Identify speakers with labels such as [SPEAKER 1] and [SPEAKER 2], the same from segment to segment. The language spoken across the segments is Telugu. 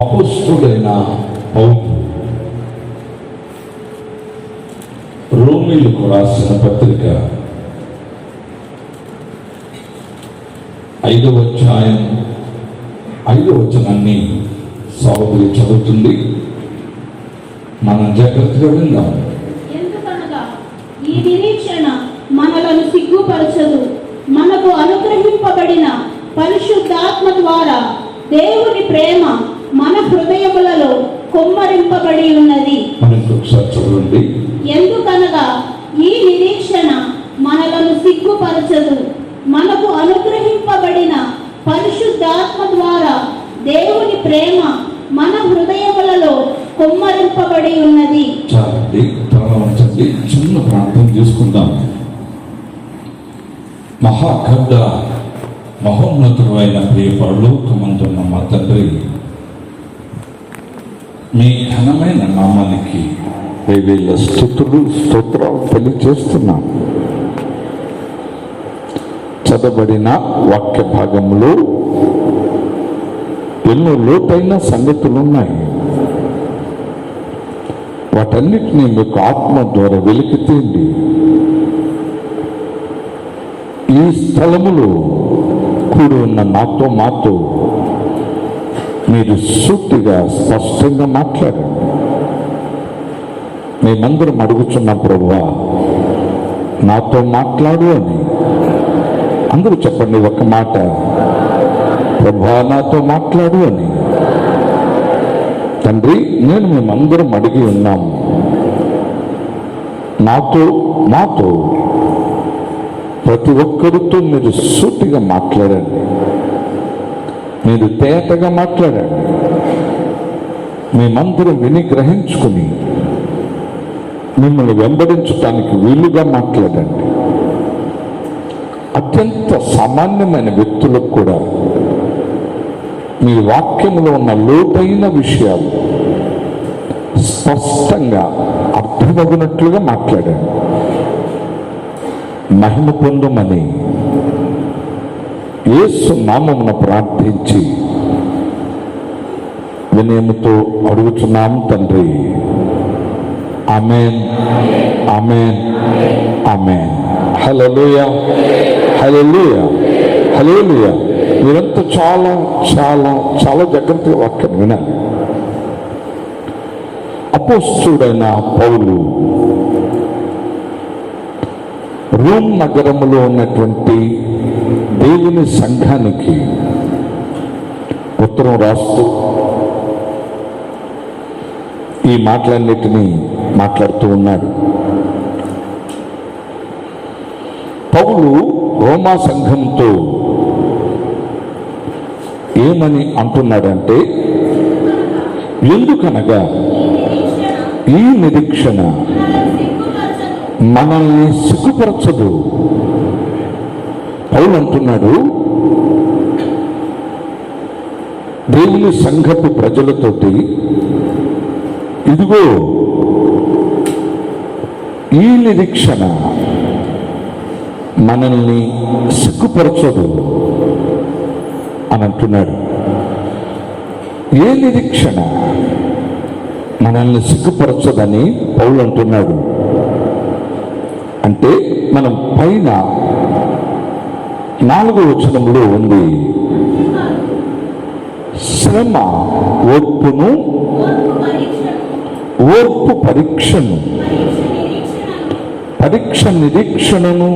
[SPEAKER 1] అపోస్తలుడైన పౌలు రోమీయులకు రాసిన పత్రిక 5వ అధ్యాయం 5వ వచనాన్ని సహోదరి చదువుతుంది. మనం జాగ్రత్తగా విందాం.
[SPEAKER 2] ఎందుకనగా ఈ నిరీక్షణ మనలను సిగ్గుపరచదు, మనకు అనుగ్రహింపబడిన పరిశుద్ధాత్మ ద్వారా దేవుని ప్రేమ మన హృదయములలో కుమ్మరింపబడి ఉన్నది.
[SPEAKER 1] ఒకసారి చదవండి.
[SPEAKER 2] ఎందుకనగా ఈ నిరీక్షణ మనలను సిగ్గుపరచదు, మనకు అనుగ్రహింపబడిన పరిశుద్ధాత్మ ద్వారా దేవుని ప్రేమ మన హృదయములలో కుమ్మరింపబడి ఉన్నది.
[SPEAKER 1] చాలండి, ప్రారంభించండి. చిన్న ప్రార్థన చేసుకుందాం. మహాగడ్డ మహోన్నతుడు అయిన ప్రియ పరలోకమందున్న మా తండ్రి, మీ ఘనమైన నామానికి వేవేల స్తుతులు స్తోత్రాలు తెలియజేస్తున్నాం. చదవబడిన వాక్య భాగంలో ఎన్నో లోతైన సంగతులు ఉన్నాయి. వాటన్నిటినీ మీకు ఆత్మ ద్వారా వెలికి తీయండి. ఈ స్థలములో కూడి ఉన్న మాతో మీరు సూటిగా స్పష్టంగా మాట్లాడండి. మేమందరం అడుగుచున్నాం ప్రభువా, నాతో మాట్లాడు అని. అందరూ చెప్పండి ఒక్క మాట, ప్రభువా నాతో మాట్లాడు అని. తండ్రి, నేను మేమందరం అడిగి ఉన్నాము, నాతో ప్రతి ఒక్కరితో మీరు సూటిగా మాట్లాడండి, మీరు తేటగా మాట్లాడండి. మేమందరం విని గ్రహించుకుని మిమ్మల్ని వెంబడించడానికి వీలుగా మాట్లాడండి. అత్యంత సామాన్యమైన వ్యక్తులకు కూడా మీ వాక్యంలో ఉన్న లోతైన విషయాలు స్పష్టంగా అర్థమవునట్లుగా మాట్లాడండి. మహిమ పొందమని యేసు నామమున ప్రార్థించి వినయముతో అడుగుచున్నాము తండ్రి. ఆమేన్, ఆమేన్, ఆమేన్. హల్లెలూయా, హల్లెలూయా, హల్లెలూయా. మీరంతా చాలా చాలా చాలా జాగ్రత్తగా వాక్యం వినాలి. అపోస్తలుడైన పౌలు రోమ్ నగరములో ఉన్నటువంటి దేవుని సంఘానికి ఉత్తరం రాస్తూ ఈ మాటలన్నిటినీ మాట్లాడుతూ ఉన్నాడు. పౌలు రోమా సంఘంతో ఏమని అంటున్నాడంటే, ఎందుకనగా ఈ నిరీక్షణ మనల్ని సిగ్గుపరచదు. పౌలు అంటున్నాడు, దేవుని సంఘపు ప్రజలతోటి, ఇదిగో ఈ నిరీక్షణ మనల్ని సిగ్గుపరచదు అని అంటున్నాడు. ఏ నిరీక్షణ మనల్ని సిగ్గుపరచదని పౌలు అంటున్నాడు అంటే, మనం పైన 4వ వచనంలో ఉంది, శ్రమ ఓర్పును, ఓర్పు పరీక్షను, పరీక్ష నిరీక్షణను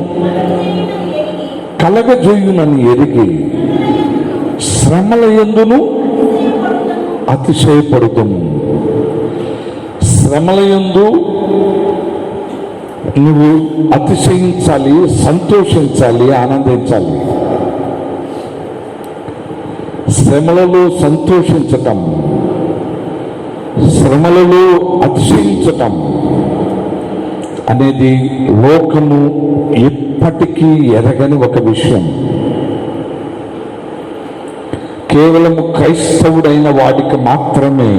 [SPEAKER 1] కలగజేయునని ఎరిగి శ్రమల యందును అతిశయపడుతును. శ్రమల యందు నువ్వు అతిశయించాలి, సంతోషించాలి, ఆనందించాలి. శ్రమలలో సంతోషించటం, శ్రమలలో అతిశయించటం అనేది లోకము ఎప్పటికీ ఎరగని ఒక విషయం. కేవలము క్రైస్తవుడైన వాడికి మాత్రమే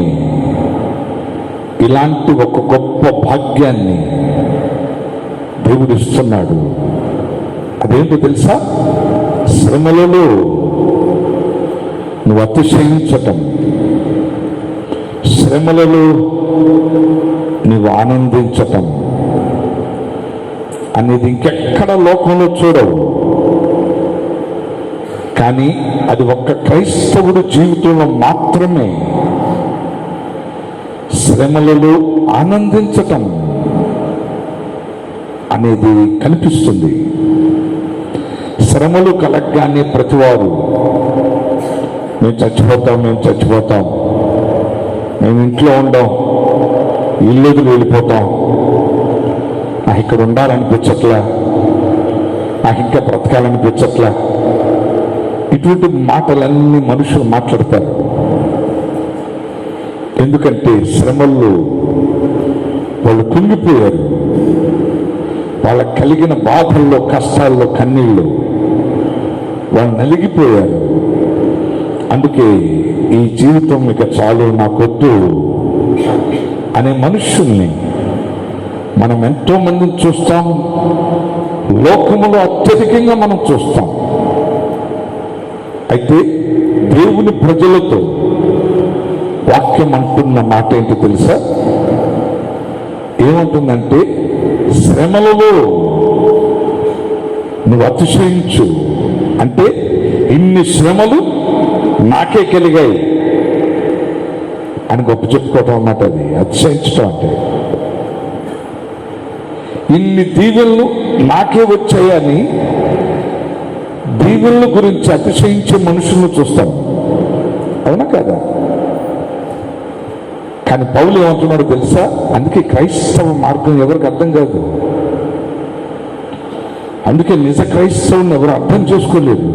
[SPEAKER 1] ఇలాంటి ఒక గొప్ప భాగ్యాన్ని దేవుడు ఇస్తున్నాడు. అదేంటో తెలుసా? శ్రమలలో నువ్వు అతిశయించటం, శ్రమలలో నీవు ఆనందించటం అనేది ఇంకెక్కడ లోకంలో చూడవు. కానీ అది ఒక్క క్రైస్తవుడి జీవితంలో మాత్రమే శ్రమలలో ఆనందించటం అనేది కనిపిస్తుంది. శ్రమలు కలగగానే ప్రతివారు మేము చచ్చిపోతాం, మేము ఇంట్లో ఉండం, ఇల్లుకి వెళ్ళిపోతాం, నాకు ఇక్కడ ఉండాలనిపించట్లా, నాకు ఇంకా బ్రతకాలనిపించట్లా, ఇటువంటి మాటలన్నీ మనుషులు మాట్లాడతారు. ఎందుకంటే శ్రమల్లో వాళ్ళు కుంగిపోయారు. వాళ్ళకు కలిగిన బాధల్లో, కష్టాల్లో, కన్నీళ్ళు వాళ్ళు నలిగిపోయారు. అందుకే ఈ జీవితం ఇక చాలు, నాకొద్దు అనే మనుష్యుల్ని మనం ఎంతో మందిని చూస్తాం. లోకములో అత్యధికంగా మనం చూస్తాం. అయితే దేవుని ప్రజలతో వాక్యం అంటున్న మాట ఏంటి తెలుసా? ఏమంటుందంటే, శ్రమలలో నువ్వు అతిశయించు. అంటే ఇన్ని శ్రమలు నాకే కలిగాయి అని గొప్ప చెప్పుకోవటం అన్నమాట. అది అతిశయించటం అంటే ఇన్ని దీవెనలు నాకే వచ్చాయని దీవెనల గురించి అతిశయించే మనుషులను చూస్తాం. అవునా కదా? కానీ పౌలు ఏమంటున్నాడు తెలుసా? అందుకే క్రైస్తవ మార్గం ఎవరికి అర్థం కాదు. అందుకే నిజ క్రైస్తవుని ఎవరు అర్థం చేసుకోలేదు.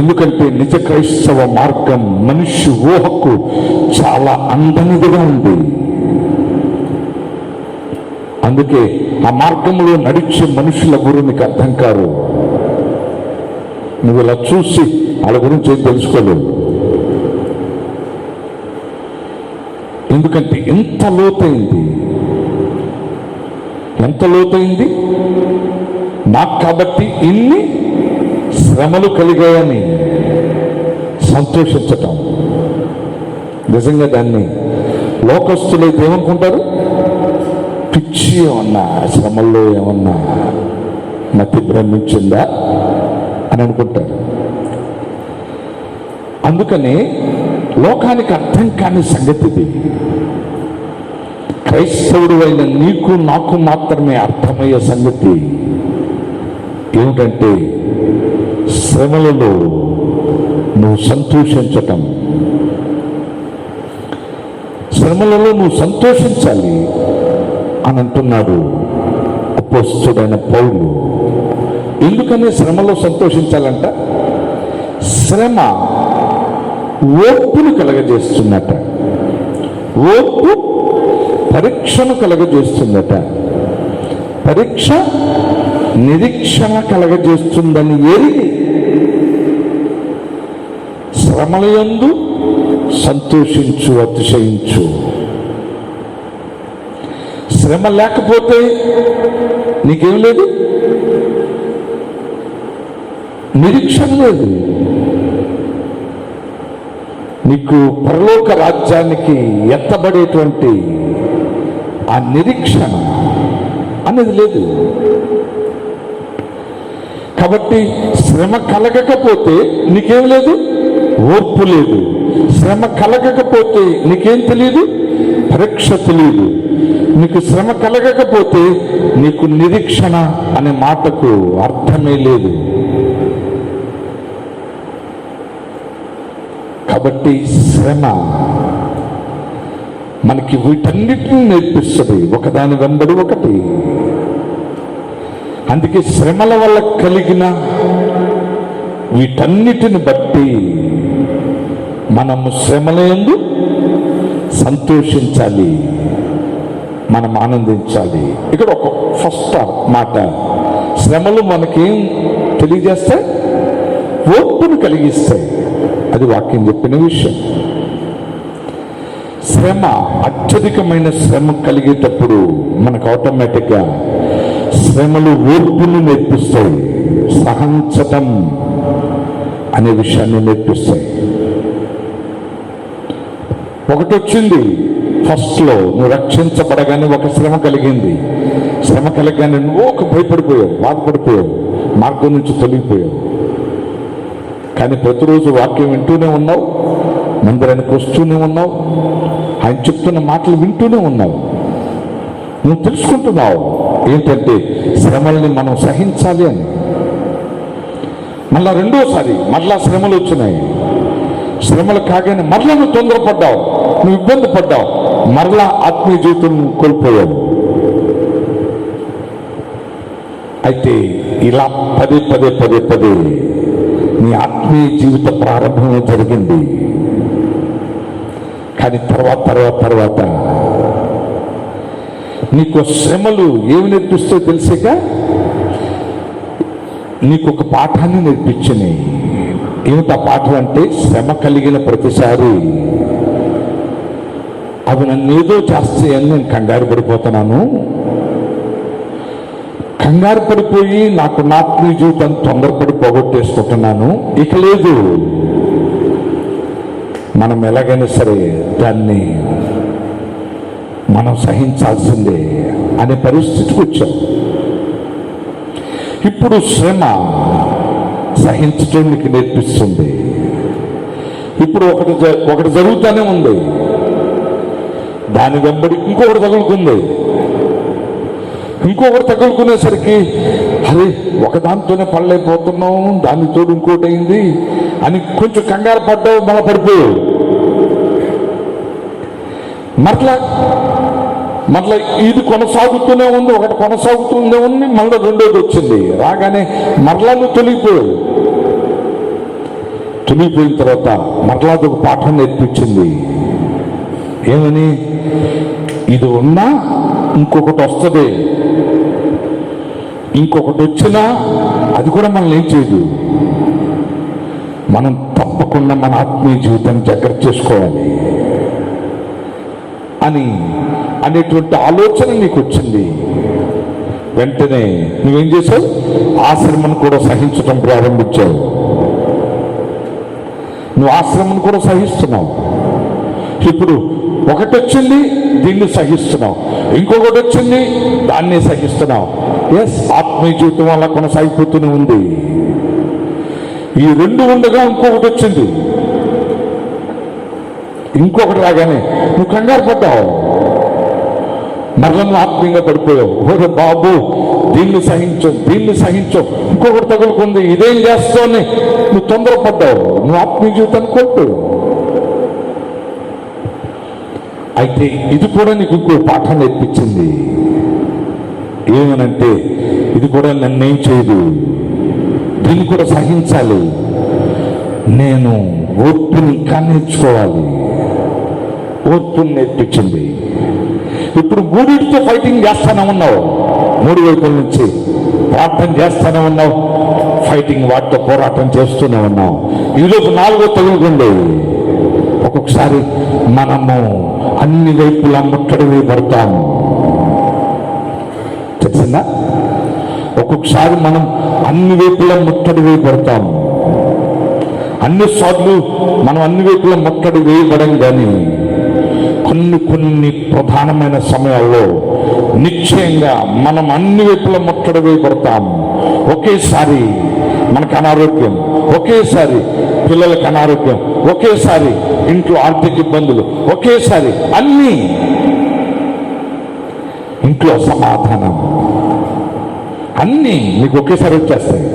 [SPEAKER 1] ఎందుకంటే నిజ క్రైస్తవ మార్గం మనిషి ఊహకు చాలా అందనిదిగా ఉంది. అందుకే ఆ మార్గంలో నడిచే మనుషుల గురించి నీకు అర్థం కారు. నువ్వు ఇలా చూసి వాళ్ళ గురించి ఏం తెలుసుకోలేవు. ఎందుకంటే ఎంత లోతైంది నాకు కాబట్టి ఇన్ని శ్రమలు కలిగాయని సంతోషించటం. నిజంగా దాన్ని లోకస్తులైతే ఏమనుకుంటారు? పిచ్చి ఏమన్నా, శ్రమల్లో ఏమన్నా మతి భ్రమించిందా అని అనుకుంటారు. అందుకని లోకానికి అర్థం కాని సంగతి ఇది. క్రైస్తవుడు అయిన నీకు నాకు మాత్రమే అర్థమయ్యే సంగతి ఏమిటంటే, శ్రమలలో నువ్వు సంతోషించటం. శ్రమలలో నువ్వు సంతోషించాలి అని అంటున్నాడు అపోస్తలుడైన పౌలు. ఎందుకని శ్రమలో సంతోషించాలంట? శ్రమ ఓర్పును కలగజేస్తున్నట. ఓర్పు పరీక్షను కలగజేస్తుందట. పరీక్ష నిరీక్షణ కలగజేస్తుందని ఎరిగి శ్రమలయందు సంతోషించు, అతిశయించు. శ్రమ లేకపోతే నీకేం లేదు, నిరీక్షణ లేదు. నీకు పరలోక రాజ్యానికి ఎత్తబడేటువంటి ఆ నిరీక్షణ అనేది లేదు. కాబట్టి శ్రమ కలగకపోతే నీకేం లేదు, ఓర్పు లేదు. శ్రమ కలగకపోతే నీకేం తెలియదు, పరీక్ష తెలియదు. నీకు శ్రమ కలగకపోతే నీకు నిరీక్షణ అనే మాటకు అర్థమే లేదు. కాబట్టి శ్రమ మనకి వీటన్నిటిని నేర్పిస్తుంది, ఒకదాని వెంబడి ఒకటి. అందుకే శ్రమల వల్ల కలిగిన వీటన్నిటిని బట్టి మనము శ్రమలందు సంతోషించాలి, మనం ఆనందించాలి. ఇక్కడ ఒక ఫస్ట్ మాట, శ్రమలు మనకేం తెలియజేస్తాయి? ఓర్పును కలిగిస్తాయి. అది వాక్యం చెప్పిన విషయం. శ్రమ, అత్యధికమైన శ్రమ కలిగేటప్పుడు మనకు ఆటోమేటిక్గా శ్రమలు ఓర్పును నేర్పిస్తాయి, సహించటం అనే విషయాన్ని నేర్పిస్తాయి. ఒకటి వచ్చింది ఫస్ట్లో, నువ్వు రక్షించబడగానే ఒక శ్రమ కలిగింది. శ్రమ కలిగానే నువ్వు ఒక భయపడిపోయావు, బాధపడిపోయావు, మార్గం నుంచి తొలగిపోయావు. కానీ ప్రతిరోజు వాక్యం వింటూనే ఉన్నావు, మందిరానికి వస్తూనే ఉన్నావు, ఆయన చెప్తున్న మాటలు వింటూనే ఉన్నావు. నువ్వు తెలుసుకుంటున్నావు ఏంటంటే శ్రమల్ని మనం సహించాలి అని. మళ్ళా రెండోసారి మరలా శ్రమలు వచ్చినాయి. శ్రమలు కాగానే మరలా నువ్వు తొందరపడ్డావు, నువ్వు ఇబ్బంది పడ్డావు, మరలా ఆత్మీయ జీవితం కోల్పోయావు. అయితే ఇలా పదే పదే పదే పదే నీ ఆత్మీయ జీవిత ప్రారంభమే జరిగింది. కానీ తర్వాత నీకు శ్రమలు ఏమి నేర్పిస్తాయో తెలిసాక నీకు ఒక పాఠాన్ని నేర్పించినాయి. ఏమిటా పాఠం అంటే, శ్రమ కలిగిన ప్రతిసారి అవి నన్ను ఏదో చేస్తాయని నేను కంగారు పడిపోతున్నాను. కంగారు పడిపోయి నాకు ఆత్మీయ జీవితం తొందరపడి పోగొట్టేసుకుంటున్నాను. ఇక లేదు, మనం ఎలాగైనా సరే దాన్ని మనం సహించాల్సిందే అనే పరిస్థితికి వచ్చాం. ఇప్పుడు శ్రమ సహించడం నీకు నేర్పిస్తుంది. ఇప్పుడు ఒకటి జరుగుతూనే ఉంది, దాని వెంబడి ఇంకొకటి తగులుకుంది. ఇంకొకటి తగులుకునేసరికి అరే ఒకదాంతోనే పడలేకపోతున్నాం, దాని తోడు ఇంకోటి అయింది అని కొంచెం కంగారు పడ్డావు, మళ్ళా పడిపోయావు. మరలా ఇది కొనసాగుతూనే ఉంది, ఒకటి కొనసాగుతూనే ఉంది, మళ్ళీ రెండోది వచ్చింది. రాగానే మరలా నువ్వు తొలగిపోయావు. తొలగిపోయిన తర్వాత మరలా ఒక పాఠం నేర్పించింది. ఏమని? ఇది ఉన్నా ఇంకొకటి వస్తుంది, ఇంకొకటి వచ్చినా అది కూడా మనల్ని ఏం చేయదు. మనం తప్పకుండా మన ఆత్మీయ జీవితాన్ని జాగ్రత్త చేసుకోవాలి అనేటువంటి ఆలోచన నీకు వచ్చింది. వెంటనే నువ్వేం చేశావు? ఆ శ్రమను కూడా సహించడం ప్రారంభించావు. నువ్వు ఆ శ్రమను కూడా సహిస్తున్నావు. ఇప్పుడు ఒకటి వచ్చింది, దీన్ని సహిస్తున్నావు. ఇంకొకటి వచ్చింది, దాన్ని సహిస్తున్నావు. ఎస్, ఆత్మీయ జీవితం వల్ల కొనసాగిపోతూనే ఉంది. ఈ రెండు ఉండగా ఇంకొకటి వచ్చింది. ఇంకొకటి రాగానే నువ్వు కంగారు పడ్డావు, మరలా నువ్వు ఆత్మీయంగా పడిపోయావు. ఓరే బాబు, దీన్ని సహించు, ఇంకొకటి తగులుకుంది, ఇదేం చేస్తావు అని నువ్వు తొందరపడ్డావు, నువ్వు ఆత్మీయ జీవితాన్ని కోల్పోయావు. అయితే ఇది కూడా నీకు ఇంకో పాఠం నేర్పించింది. ఏమనంటే, ఇది కూడా నన్నేం చేయదు, దీన్ని కూడా సహించాలి, నేను ఓర్పుని ఇంకా నేర్చుకోవాలి. ఓర్పుని నేర్పించింది. ఇప్పుడు మూడింటితో ఫైటింగ్ చేస్తానే ఉన్నావు, మూడు వైపుల నుంచి ప్రార్థన చేస్తానే ఉన్నావు, ఫైటింగ్ వాటితో పోరాటం చేస్తూనే ఉన్నావు. ఈలోపు నాలుగో తగులుకుంది. ఒక్కొక్కసారి మనము అన్ని వైపులా ముట్టడి వేయబడతాము, తెలిసిందా? ఒక్కొక్కసారి మనం అన్ని వైపులా ముట్టడి వేయబడతాము. అన్ని సార్లు మనం అన్ని వైపులా ముట్టడి వేయబడం, కానీ కొన్ని ప్రధానమైన సమయాల్లో నిశ్చయంగా మనం అన్ని వైపులా ముట్టడి వేయబడతాం. ఒకేసారి మనకు అనారోగ్యం, ఒకేసారి పిల్లలకు అనారోగ్యం, ఒకేసారి ఇంట్లో ఆర్థిక ఇబ్బందులు, ఒకేసారి అన్నీ, ఇంట్లో సమాధానం, అన్నీ నీకు ఒకేసారి వచ్చేస్తాయి.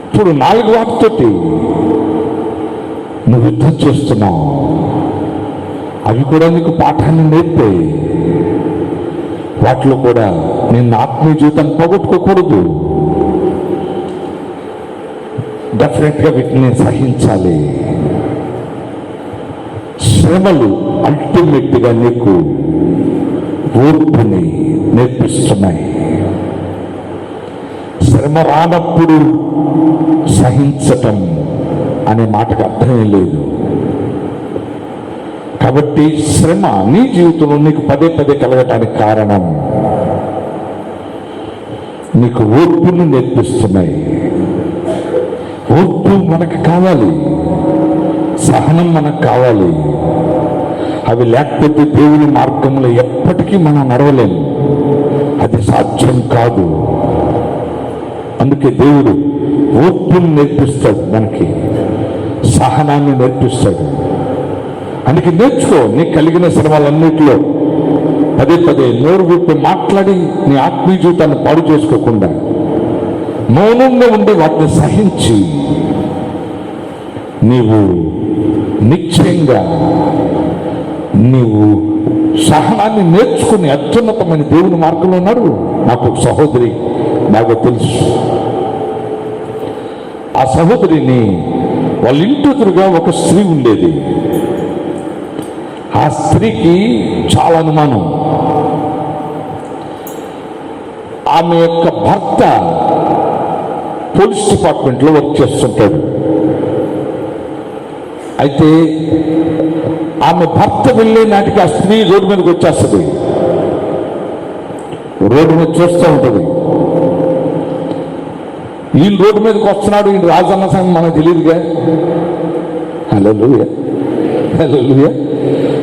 [SPEAKER 1] ఇప్పుడు నాలుగు వాటితోటి నువ్వు యుద్ధం చేస్తున్నావు. అవి కూడా నీకు పాఠాన్ని నేర్పాయి. వాటిలో కూడా నేను ఆత్మీయ జీవితాన్ని పోగొట్టుకోకూడదు. డెఫినెట్గా వీటిని సహించాలి. శ్రమలు అల్టిమేట్గా నీకు ఓర్పుని నేర్పిస్తున్నాయి. శ్రమ రానప్పుడు సహించటం అనే మాటకు అర్థమే లేదు. కాబట్టి శ్రమ నీ జీవితంలో నీకు పదే పదే కలగటానికి కారణం నీకు ఓర్పును నేర్పిస్తున్నాయి. ఓర్పు మనకు కావాలి, సహనం మనకు కావాలి. అవి లేకపోతే దేవుని మార్గంలో ఎప్పటికీ మనం నడవలేము. అది సాధ్యం కాదు. అందుకే దేవుడు ఓర్పుని నేర్పిస్తాడు, మనకి సహనాన్ని నేర్పిస్తాడు. అందుకే నేర్చుకో. నీకు కలిగిన శ్రమలన్నిటిలో పదే పదే నోరు విప్పి మాట్లాడి నీ ఆత్మీయ జీవితాన్ని పాడు చేసుకోకుండా మౌనంగా ఉండి వాటిని సహించి నీవు నిశ్చయంగా నీవు సహనాన్ని నేర్చుకుని అత్యున్నతమైన దేవుని మార్గంలో ఉన్నాడు. నాకు ఒక సహోదరి బాగా తెలుసు. ఆ సహోదరిని వాళ్ళ ఇంటి ఎదురుగా ఒక స్త్రీ ఉండేది. ఆ స్త్రీకి చాలా అనుమానం. ఆమె యొక్క భర్త పోలీస్ డిపార్ట్మెంట్లో వర్క్ చేస్తుంటాడు. అయితే ఆమె భర్త వెళ్ళే నాటికి ఆ స్త్రీ రోడ్డు మీదకి వచ్చేస్తుంది. రోడ్డు మీద చూస్తూ ఉంటుంది. ఈయన రోడ్డు మీదకి వస్తున్నాడు, ఈయన రాజన్న సంగతి మనకు తెలియదుగా. హల్లెలూయా, హల్లెలూయా.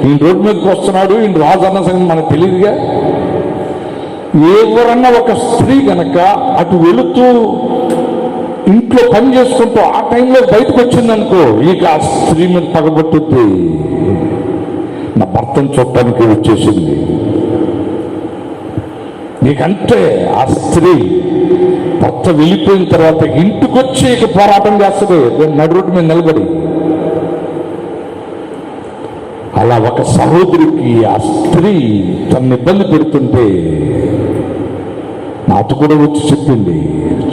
[SPEAKER 1] ఈయన రోడ్డు మీదకి వస్తున్నాడు, ఈయన రాజన్న సంగతి మనకు తెలియదుగా. ఎవరన్నా ఒక స్త్రీ గనక అటు వెళుతూ ఇంట్లో పని చేసుకుంటూ ఆ టైంలో బయటకు వచ్చిందనుకో, ఇక ఆ స్త్రీ మీద పగబట్టుద్ది. నా భర్తను చూడటానికి వచ్చేసింది. నీకంటే ఆ స్త్రీ భర్త వెళ్ళిపోయిన తర్వాత ఇంటికి వచ్చి ఇక పోరాటం చేస్తుంది నడు రోడ్డు మీద నిలబడి. అలా ఒక సహోదరికి ఆ స్త్రీ తనని ఇబ్బంది పెడుతుంటే నాతో కూడా వచ్చి చెప్పింది.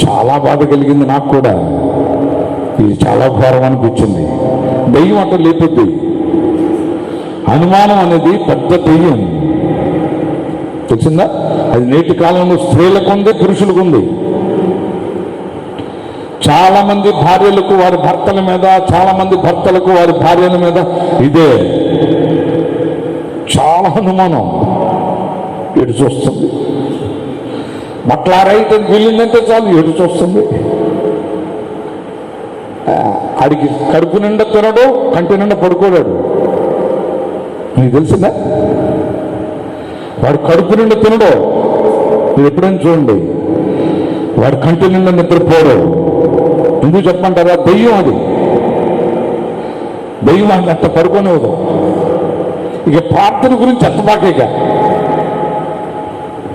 [SPEAKER 1] చాలా బాధ కలిగింది నాకు కూడా. ఇది చాలా ఘోరం అనిపించింది. దెయ్యం అంట లేపుద్ది. అనుమానం అనేది పెద్ద దెయ్యం, తెలిసిందా? అది నేటి కాలంలో స్త్రీలకు ఉంది, పురుషులకు ఉంది. చాలా మంది భార్యలకు వారి భర్తల మీద, చాలా మంది భర్తలకు వారి భార్యల మీద ఇదే చాలా అనుమానం. ఎటు చూస్తుంది, బట్లారైతే వెళ్ళిందంటే చాలు ఎటు చూస్తుంది. ఆడికి కడుపు నిండా తినడు, కంటి నిండా పడుకోలేడు. మీకు తెలిసిందా? వాడు కడుపు నిండా తినడు. మీరు ఎప్పుడైనా చూడండి, వాడు కంటి నిండా నిద్రపోడు. ఎందుకు చెప్పంటారా? దెయ్యం అది. దెయ్యం అని అంత పడుకోనివ్వదు. ఇక ప్రార్థన గురించి ఎత్తబాకేక.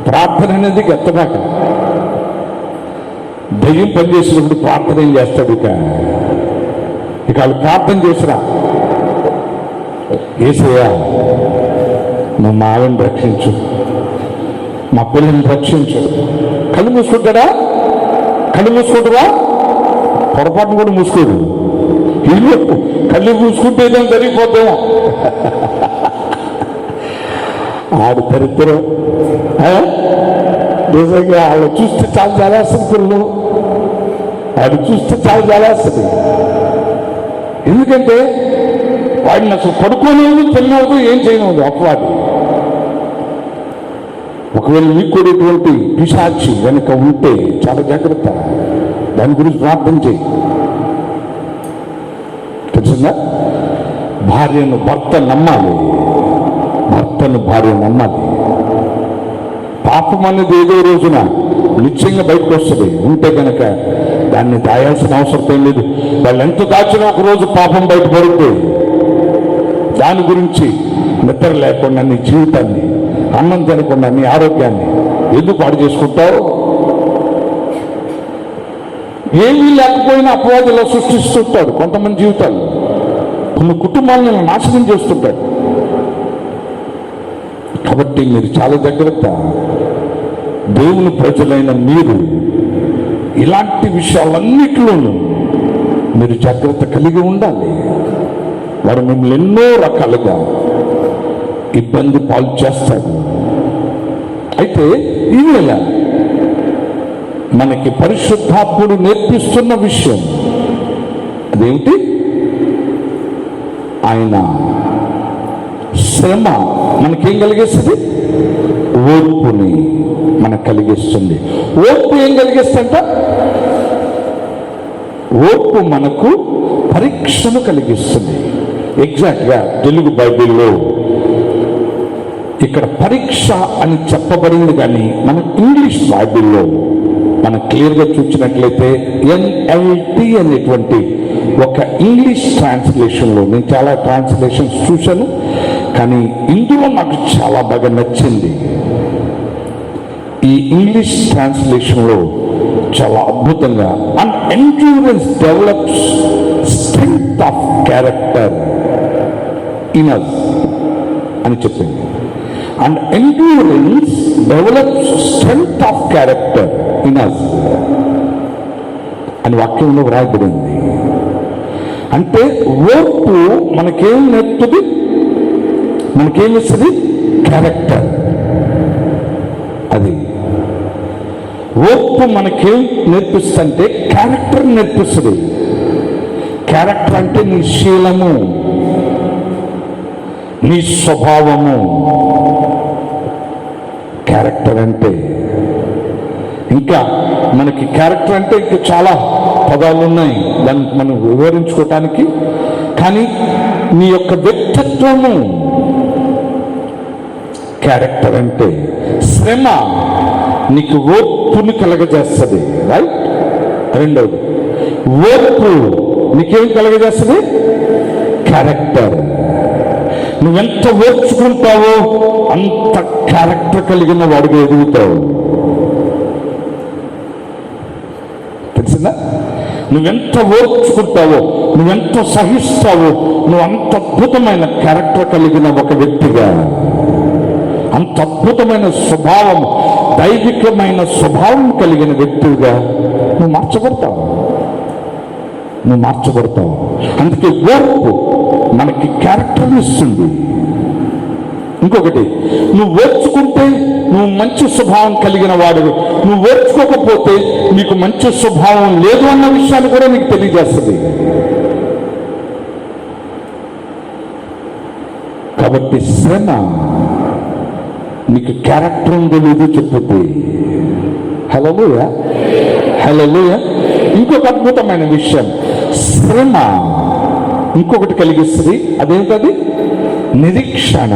[SPEAKER 1] ప్రార్థన అనేది ఎత్తబాక. దెయ్యం పనిచేసినప్పుడు ప్రార్థన ఏం చేస్తాడు? ఇక వాళ్ళు ప్రార్థన చేసినా, యేసయ్యా నువ్వు మా ఆవిడని రక్షించు, మా పిల్లల్ని రక్షించు. కళ్ళు మూసుకుంటాడా? కళ్ళు మూసుకుంటారా? పొరపాటును కూడా మూసుకోదు. ఇల్లు కళ్ళు మూసుకుంటే ఏదో జరిగిపోతామో. ఆడు దరిద్రం. నిజంగా వాళ్ళు చూస్తే చాలా జాలేస్తుంది. పిల్లలు ఆడు చూస్తే చాలా జాలేస్తుంది. ఎందుకంటే వాడిని అసలు పడుకోలేదు, తెలియదు, ఏం చేయలేదు అపవాది. ఒకవేళ మీకు కూడా ఇటువంటి పిశాచి వెనుక ఉంటే చాలా జాగ్రత్త. దాని గురించి ప్రార్థన చేయి. తెలిసిందా? భార్యను భర్త నమ్మాలి, భర్తను భార్య నమ్మాలి. పాపం అనేది ఏదో రోజున నిశ్చయంగా బయటకు వస్తుంది. ఉంటే కనుక దాన్ని దాయాల్సిన అవసరం లేదు. వాళ్ళు ఎంత దాచినా ఒక రోజు పాపం బయటపడితే దాని గురించి నిద్ర లేకుండా నీ జీవితాన్ని, అన్నం తినకుండా నీ ఆరోగ్యాన్ని ఎందుకు పాడు చేసుకుంటావు? ఏమీ లేకపోయినా అపవాదులో సృష్టిస్తుంటాడు కొంతమంది జీవితాలు. కొన్ని కుటుంబాలను నాశనం చేస్తుంటాడు. కాబట్టి మీరు చాలా జాగ్రత్త. దేవుని ప్రజలైన మీరు ఇలాంటి విషయాలన్నిటిలోనూ మీరు జాగ్రత్త కలిగి ఉండాలి. వారు మిమ్మల్ని ఎన్నో రకాలుగా ఇబ్బంది పాలు చేస్తాడు. అయితే ఈవేళ మనకి పరిశుద్ధాత్ముడు నేర్పిస్తున్న విషయం అదేమిటి? ఆయన శ్రమ మనకేం కలిగిస్తుంది? ఓర్పుని మనకు కలిగిస్తుంది. ఓర్పు ఏం కలిగిస్తుంట? ఓర్పు మనకు పరీక్షను కలిగిస్తుంది. ఎగ్జాక్ట్గా తెలుగు బైబిల్లో ఇక్కడ పరీక్ష అని చెప్పబడింది, కానీ మన ఇంగ్లీష్ బైబిల్లో మనం క్లియర్గా చూసినట్లయితే NLT అనేటువంటి ఒక ఇంగ్లీష్ ట్రాన్స్లేషన్లో, నేను చాలా ట్రాన్స్లేషన్స్ చూశాను కానీ ఇందులో నాకు చాలా బాగా నచ్చింది. ఈ ఇంగ్లీష్ ట్రాన్స్లేషన్లో చాలా అద్భుతంగా and endurance develops strength of character in us అని చెప్పింది. And endurance develops strength of character in us అని వాక్యంలో వ్రాయబడింది. అంటే ఓర్పు మనకేం నేర్పుతుంది? మనకేం ఇస్తుంది? క్యారెక్టర్. అది ఓర్పు మనకేం నేర్పిస్తుంటే క్యారెక్టర్ నేర్పిస్తుంది. క్యారెక్టర్ అంటే నీ శీలము, నీ స్వభావము. క్యారెక్టర్ అంటే ఇంకా మనకి క్యారెక్టర్ అంటే ఇంకా చాలా పదాలు ఉన్నాయి దాన్ని మనం వివరించుకోవటానికి. కానీ నీ యొక్క వ్యక్తిత్వము క్యారెక్టర్ అంటే. శ్రమ నీకు ఓర్పుని కలగజేస్తుంది, రైట్? రెండవది ఓర్పు నీకేం కలగజేస్తుంది? క్యారెక్టర్. నువ్వెంత ఓర్చుకుంటావో అంత క్యారెక్టర్ కలిగిన వాడిగా ఎదుగుతావు. తెలిసిందా? నువ్వెంత ఓర్చుకుంటావో, నువ్వెంత సహిస్తావో, నువ్వు అంత అద్భుతమైన క్యారెక్టర్ కలిగిన ఒక వ్యక్తిగా, అంత అద్భుతమైన స్వభావం, దైవికమైన స్వభావం కలిగిన వ్యక్తిగా నువ్వు మార్చబడతావు. అందుకే ఓర్పు మనకి క్యారెక్టర్ ఇస్తుంది. ఇంకొకటి, నువ్వు ఓర్చుకుంటే నువ్వు మంచి స్వభావం కలిగిన వాడివి, నువ్వు ఓర్చుకోకపోతే నీకు మంచి స్వభావం లేదు అన్న విషయాన్ని కూడా నీకు తెలియజేస్తుంది. కాబట్టి శ్రమ నీకు క్యారెక్టర్ ఉందో లేదో చెప్పుద్ది. హల్లెలూయా, హల్లెలూయా. ఇంకొక అద్భుతమైన విషయం, శ్రమ ఇంకొకటి కలిగిస్తుంది. అదేంటది? నిరీక్షణ.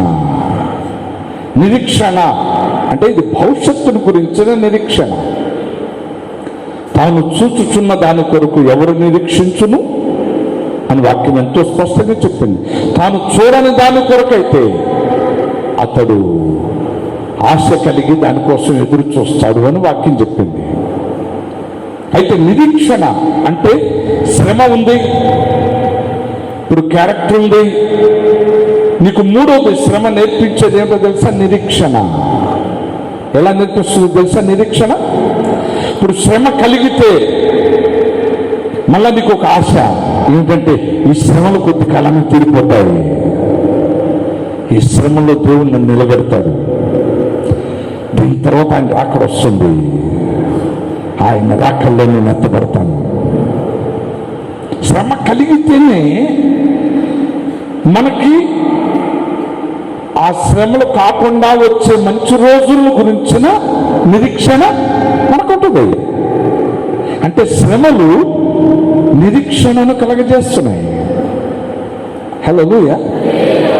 [SPEAKER 1] నిరీక్షణ అంటే ఇది భవిష్యత్తును గురించిన నిరీక్షణ. తాను చూచుచున్న దాని కొరకు ఎవరు నిరీక్షించును అని వాక్యం ఎంతో స్పష్టంగా చెప్పింది. తాను చూడని దాని కొరకైతే అతడు ఆశ కలిగి దానికోసం ఎదురు చూస్తాడు అని వాక్యం చెప్పింది. అయితే నిరీక్షణ అంటే శ్రమ ఉంది, ఇప్పుడు క్యారెక్టర్ ఉంది. నీకు మూడోది శ్రమ నేర్పించేది ఏంటో తెలుసా? నిరీక్షణ. ఎలా నేర్పిస్తుంది తెలుసా నిరీక్షణ? ఇప్పుడు శ్రమ కలిగితే మళ్ళా నీకు ఒక ఆశ ఏంటంటే ఈ శ్రమలు కొద్ది కాలాన్ని తీరిపోతాయి, ఈ శ్రమలో దేవుడు నన్ను నిలబెడతాడు, దీని తర్వాత ఆయన రాకడ వస్తుంది, ఆయన రాకల్లో నేను ఎత్తబడతాను. శ్రమ కలిగితేనే మనకి ఆ శ్రమలు కాకుండా వచ్చే మంచి రోజుల గురించిన నిరీక్షణ మనకుంటుంది. అంటే శ్రమలు నిరీక్షణను కలగజేస్తున్నాయి. హల్లెలూయా.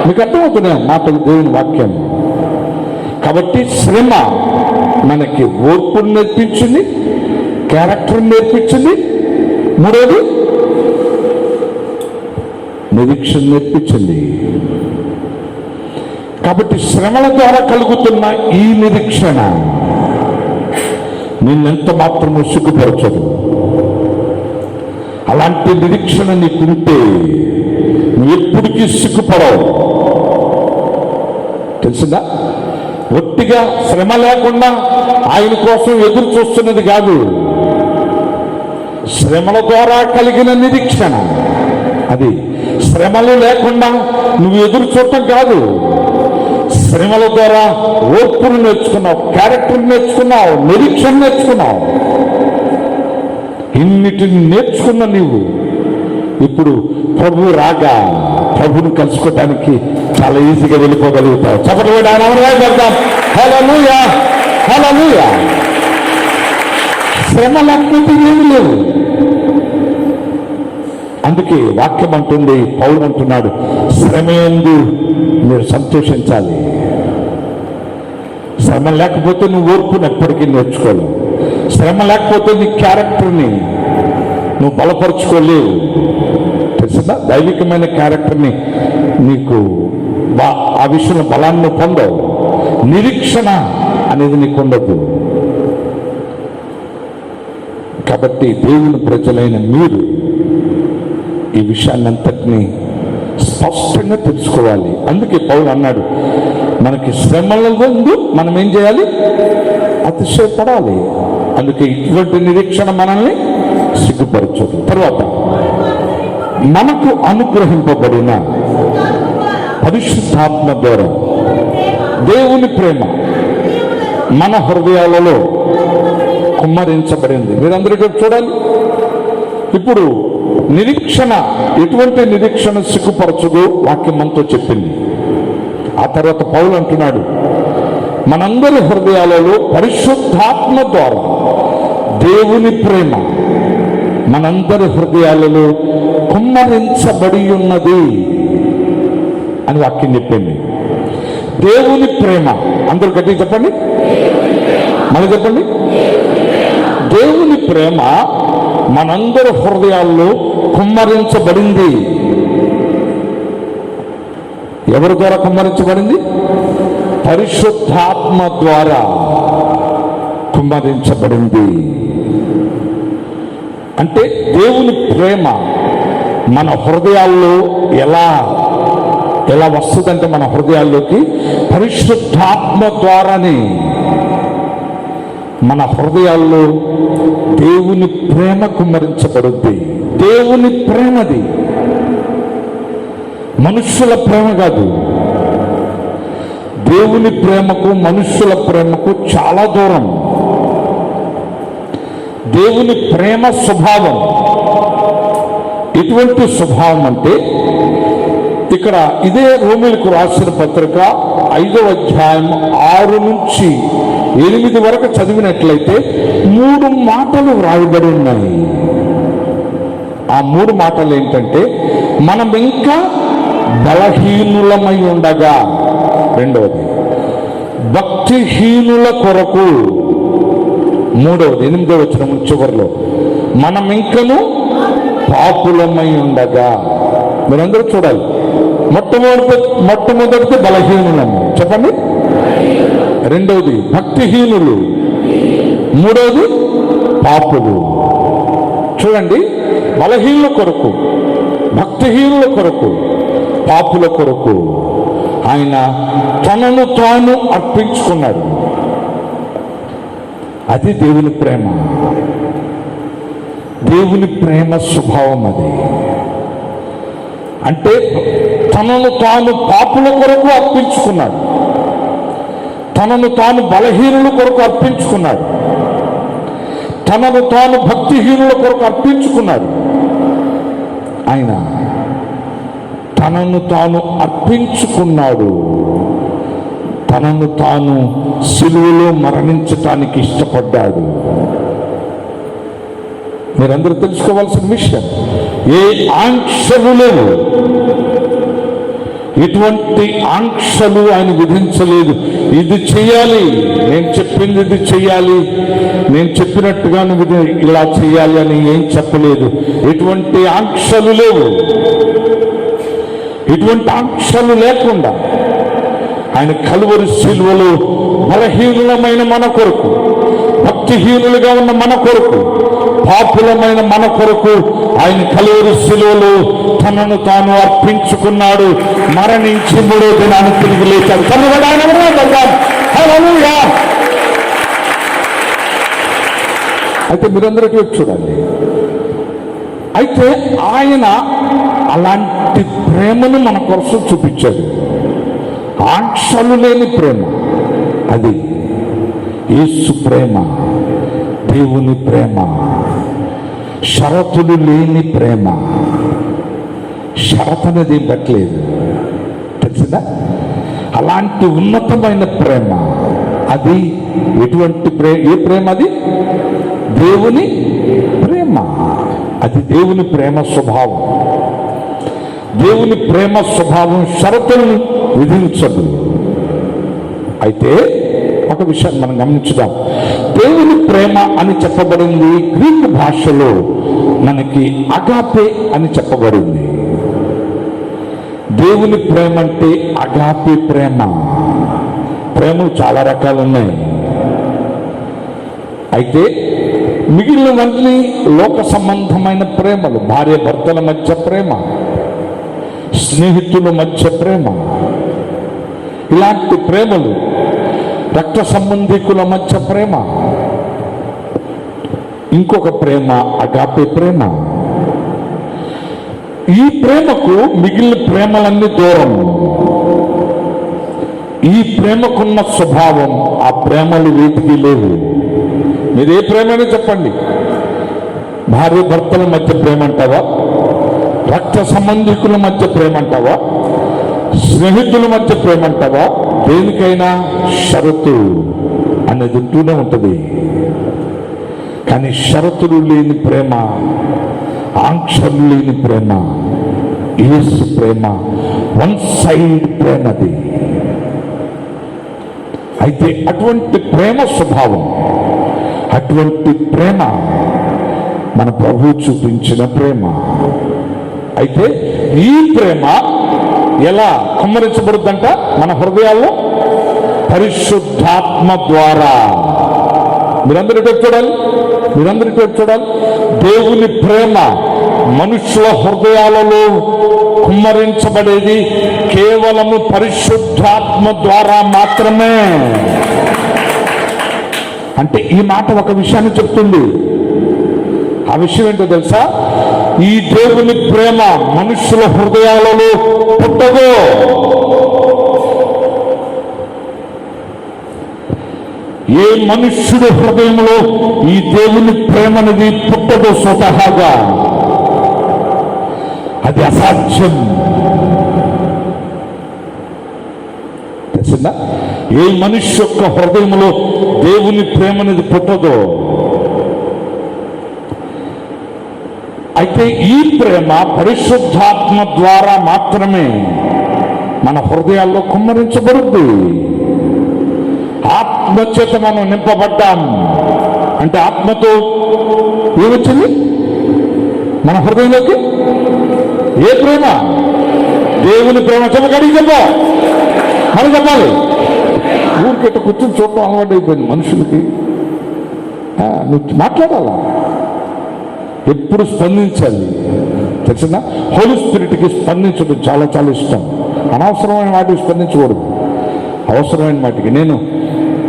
[SPEAKER 1] మీకు అర్థమవుతున్నాయి మాటలు, దేవుని వాక్యం. కాబట్టి శ్రమ మనకి ఓర్పును నేర్పించింది, క్యారెక్టర్ నేర్పించింది, మూడోది నిరీక్షణ నేర్పించింది. కాబట్టి శ్రమల ద్వారా కలుగుతున్న ఈ నిరీక్షణ నిన్నెంత మాత్రమూ సిగ్గుపరచదు. అలాంటి నిరీక్షణ నీకుంటే నువ్వు ఎప్పటికీ సిగ్గుపడవు. తెలిసిందా? ఒట్టిగా శ్రమ లేకుండా ఆయన కోసం ఎదురు చూస్తున్నది కాదు, శ్రమల ద్వారా కలిగిన నిరీక్షణ. అది శ్రమలు లేకుండా నువ్వు ఎదురు చూడటం కాదు, శ్రమల ద్వారా ఓర్పును నేర్చుకున్నావు, క్యారెక్టర్ నేర్చుకున్నావు, నిరీక్షణ నేర్చుకున్నావు. ఇన్నిటిని నేర్చుకున్న నీవు ఇప్పుడు ప్రభు రాగా ప్రభుని కలుసుకోవడానికి చాలా ఈజీగా వెళ్ళిపోగలుగుతావు. చెప్పండి, హల్లెలూయా, హల్లెలూయా. శ్రమ లేకపోతే ఏమి లేవు. అందుకే వాక్యం అంటుంది, పౌలు అంటున్నాడు, శ్రమయందు మీరు సంతోషించాలి. శ్రమ లేకపోతే నువ్వు ఓర్పుని ఎప్పటికీ నేర్చుకోలేవు. శ్రమ లేకపోతే నీ క్యారెక్టర్ని నువ్వు బలపరుచుకోలేవు. తెలిసిందా? దైవికమైన క్యారెక్టర్ని నీకు ఆ విషయంలో బలాన్ని పొందవు. నిరీక్షణ అనేది నీకు ఉండదు. కాబట్టి దేవుని ప్రజలైన మీరు ఈ విషయాన్ని అంతటినీ స్పష్టంగా తెలుసుకోవాలి. అందుకే పౌలు అన్నాడు, మనకి శ్రమల ముందు మనం ఏం చేయాలి? అతిశయపడాలి. అందుకే ఇటువంటి నిరీక్షణ మనల్ని సిగ్గుపరచదు. తర్వాత మనకు అనుగ్రహింపబడిన పరిశుద్ధాత్మ ద్వారా దేవుని ప్రేమ మన హృదయాలలో కుమ్మరించబడింది. మీరందరూ చూడాలి. ఇప్పుడు నిరీక్షణ, ఎటువంటి నిరీక్షణ సిగ్గుపరచదు వాక్యం మనతో చెప్పింది. ఆ తర్వాత పౌలు అంటున్నాడు, మనందరి హృదయాలలో పరిశుద్ధాత్మ ద్వారా దేవుని ప్రేమ మనందరి హృదయాలలో కుమ్మరించబడి ఉన్నది అని వాక్యం చెప్పింది. దేవుని ప్రేమ, అందరూ గట్టిగా చెప్పండి, మళ్ళీ చెప్పండి. దేవుని ప్రేమ మనందరి హృదయాల్లో కుమ్మరించబడింది. ఎవరి ద్వారా కుమ్మరించబడింది? పరిశుద్ధాత్మ ద్వారా కుమ్మరించబడింది. అంటే దేవుని ప్రేమ మన హృదయాల్లో ఎలా వస్తుందంటే, మన హృదయాల్లోకి పరిశుద్ధాత్మ ద్వారానే మన హృదయాల్లో దేవుని ప్రేమ కుమ్మరించబడుద్ది. దేవుని ప్రేమది, మనుష్యుల ప్రేమ కాదు. దేవుని ప్రేమకు మనుష్యుల ప్రేమకు చాలా దూరం. దేవుని ప్రేమ స్వభావం ఎటువంటి స్వభావం అంటే, ఇక్కడ ఇదే రోమీయులకు రాసిన పత్రిక 5వ అధ్యాయం 6 నుంచి 8 వరకు చదివినట్లయితే 3 మాటలు వ్రాయబడి ఉన్నాయి. ఆ 3 మాటలు ఏంటంటే, మనం ఇంకా బలహీనులమై ఉండగా, రెండవది భక్తిహీనుల కొరకు, మూడవది 8వ వచనం చివరిలో మనం ఇంకను పాపులమై ఉండగా. మీరందరూ చూడాలి. మొట్టమొదటిది బలహీనులము, చెప్పండి. రెండవది భక్తిహీనులు, మూడవది పాపులు. చూడండి, బలహీనుల కొరకు, భక్తిహీనుల కొరకు, పాపుల కొరకు ఆయన తనను తాను అర్పించుకున్నాడు. అది దేవుని ప్రేమ. దేవుని ప్రేమ స్వభావం అది. అంటే తనను తాను పాపుల కొరకు అర్పించుకున్నాడు, తనను తాను బలహీనుల కొరకు అర్పించుకున్నాడు, తనను తాను భక్తిహీనుల కొరకు అర్పించుకున్నాడు. ఆయన తనను తాను అర్పించుకున్నాడు. తనను తాను సిలువలో మరణించటానికి ఇష్టపడ్డాడు. మీరందరూ తెలుసుకోవాల్సిన విషయం, ఏ ఆంక్షలు లేవు. ఎటువంటి ఆంక్షలు ఆయన విధించలేదు. ఇది చెయ్యాలి, నేను చెప్పింది ఇది చెయ్యాలి, నేను చెప్పినట్టుగా నువ్వు ఇలా చెయ్యాలి అని ఏం చెప్పలేదు. ఎటువంటి ఆంక్షలు లేవు. ఎటువంటి ఆంక్షలు లేకుండా ఆయన కలువరి సిలువలో బలహీనులమైన మన కొరకు, భక్తిహీనులుగా ఉన్న మన కొరకు, పాపులమైన మన కొరకు ఆయన కలువరి సిలువలో తనను తాను అర్పించుకున్నాడు. మరణించి 3వ దినాన్ని తిరిగి లేచాడు. అయితే మీరందరూ చూడండి. అయితే ఆయన అలాంటి ప్రేమను మన కోసం చూపించాడు. ఆంక్షలు లేని ప్రేమ, అది యేసు ప్రేమ, దేవుని ప్రేమ. షరతులు లేని ప్రేమ, షరతు అనేది పెట్టలేదు. తెలిసిందా? అలాంటి ఉన్నతమైన ప్రేమ అది. ఎటువంటి ఏ ప్రేమ అది? దేవుని ప్రేమ. అది దేవుని ప్రేమ స్వభావం. దేవుని ప్రేమ స్వభావం షరతులను విధించదు. అయితే ఒక విషయాన్ని మనం గమనించుదాం. దేవుని ప్రేమ అని చెప్పబడింది గ్రీకు భాషలో మనకి అగాపే అని చెప్పబడింది. దేవుని ప్రేమ అంటే అగాపే ప్రేమ. ప్రేమలు చాలా రకాలు ఉన్నాయి. అయితే మిగిలినవన్నీ లోక సంబంధమైన ప్రేమలు, భార్య భర్తల మధ్య ప్రేమ, స్నేహితుల మధ్య ప్రేమ, ఇలాంటి ప్రేమలు, రక్త సంబంధికుల మధ్య ప్రేమ. ఇంకొక ప్రేమ అగాపే ప్రేమ. ఈ ప్రేమకు మిగిలిన ప్రేమలన్నీ దూరం. ఈ ప్రేమకున్న స్వభావం ఆ ప్రేమలు వీటికి లేవు. మీరు ఏ ప్రేమని చెప్పండి, భార్య భర్తల మధ్య ప్రేమ అంటావా, రక్త సంబంధికుల మధ్య ప్రేమ అంటావా, స్నేహితుల మధ్య ప్రేమ అంటావా, దేనికైనా షరతు అనేది ఉంటూనే ఉంటుంది. కానీ షరతులు లేని ప్రేమ, ఆంక్షలు లేని ప్రేమ యేసు ప్రేమ, వన్ సైడ్ ప్రేమ అది. అయితే అటువంటి ప్రేమ స్వభావం, అటువంటి ప్రేమ మన ప్రభు చూపించిన ప్రేమ. అయితే ఈ ప్రేమ ఎలా కుమ్మరించబడుద్దంట మన హృదయాల్లో? పరిశుద్ధాత్మ ద్వారా. మీరందరూ ఇటు చూడాలి, మీరందరూ ఇటు చూడాలి. దేవుని ప్రేమ మనుషుల హృదయాలలో కుమ్మరించబడేది కేవలము పరిశుద్ధాత్మ ద్వారా మాత్రమే. అంటే ఈ మాట ఒక విషయాన్ని చెప్తుంది. ఆ విషయం ఏంటో తెలుసా? ఈ దేవుని ప్రేమ మనుషుల హృదయాలలో పుట్టదు. ఏ మనుష్యుడి హృదయంలో ఈ దేవుని ప్రేమ అనేది పుట్టదు స్వతహాగా. అది అసాధ్యం. తెలిసిందా? ఏ మనిషి యొక్క హృదయంలో దేవుని ప్రేమ అనేది పుట్టదో. అయితే ఈ ప్రేమ పరిశుద్ధాత్మ ద్వారా మాత్రమే మన హృదయాల్లో కుమ్మరించబడుద్ది. ఆత్మచేత మనం నింపబడ్డాం అంటే ఆత్మతో ఏమొచ్చింది మన హృదయంలోకి? ఏ ప్రేమ? దేవుని ప్రేమ. చెప్పగలిగి చెప్ప మనం చెప్పాలి. ఊరికెట్ట కూర్చొని చూడటం అలవాటు అయిపోయింది మనుషులకి. నువ్వు మాట్లాడాలా, ఎప్పుడు స్పందించాలి. తెలిసిందా? హోలీ స్పిరిట్కి స్పందించడం చాలా చాలా ఇష్టం. అనవసరమైన వాటికి స్పందించకూడదు, అవసరమైన వాటికి. నేను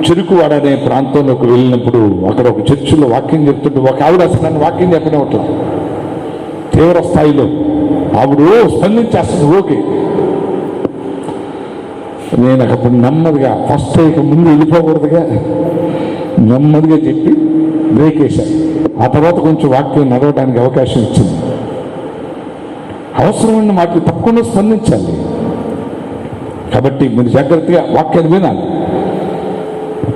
[SPEAKER 1] చెరుకువాడ అనే ప్రాంతంలోకి వెళ్ళినప్పుడు అక్కడ ఒక చర్చిలో వాక్యం చెప్తుంటే ఒక ఆవిడ అసలు నన్ను వాక్యం చెప్పడం అట్లా తీవ్ర స్థాయిలో ఆవిడ స్పందించేస్తుంది. ఓకే, నేను అప్పుడు నెమ్మదిగా ఫస్ట్ ఇక ముందు వెళ్ళిపోకూడదుగా నెమ్మదిగా చెప్పి బ్రేక్ వేశాను. ఆ తర్వాత కొంచెం వాక్యం నడవడానికి అవకాశం ఇచ్చింది. అవసరమైన వాటికి తప్పకుండా స్పందించాలి. కాబట్టి మీరు జాగ్రత్తగా వాక్యాన్ని వినాలి.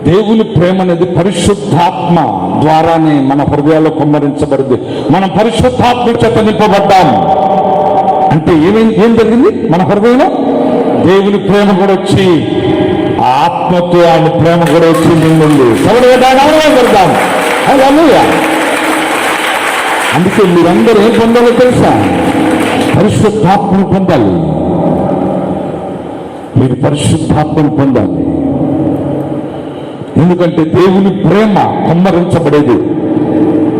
[SPEAKER 1] దేవుని ప్రేమ అనేది పరిశుద్ధాత్మ ద్వారానే మన హృదయాల్లో కుమ్మరించబడింది. మనం పరిశుద్ధాత్మ చేత నింపబడ్డాం అంటే ఏం జరిగింది? మన హృదయంలో దేవుని ప్రేమ కూడా వచ్చి, ఆ ఆత్మతో ఆయన ప్రేమ కూడా వచ్చి నిండి పెడదాం. అందుకే మీరందరూ ఏం పొందాలో తెలుసా? పరిశుద్ధాత్మను పొందాలి. మీరు పరిశుద్ధాత్మను పొందాలి. ఎందుకంటే దేవుని ప్రేమ కుమ్మరించబడేది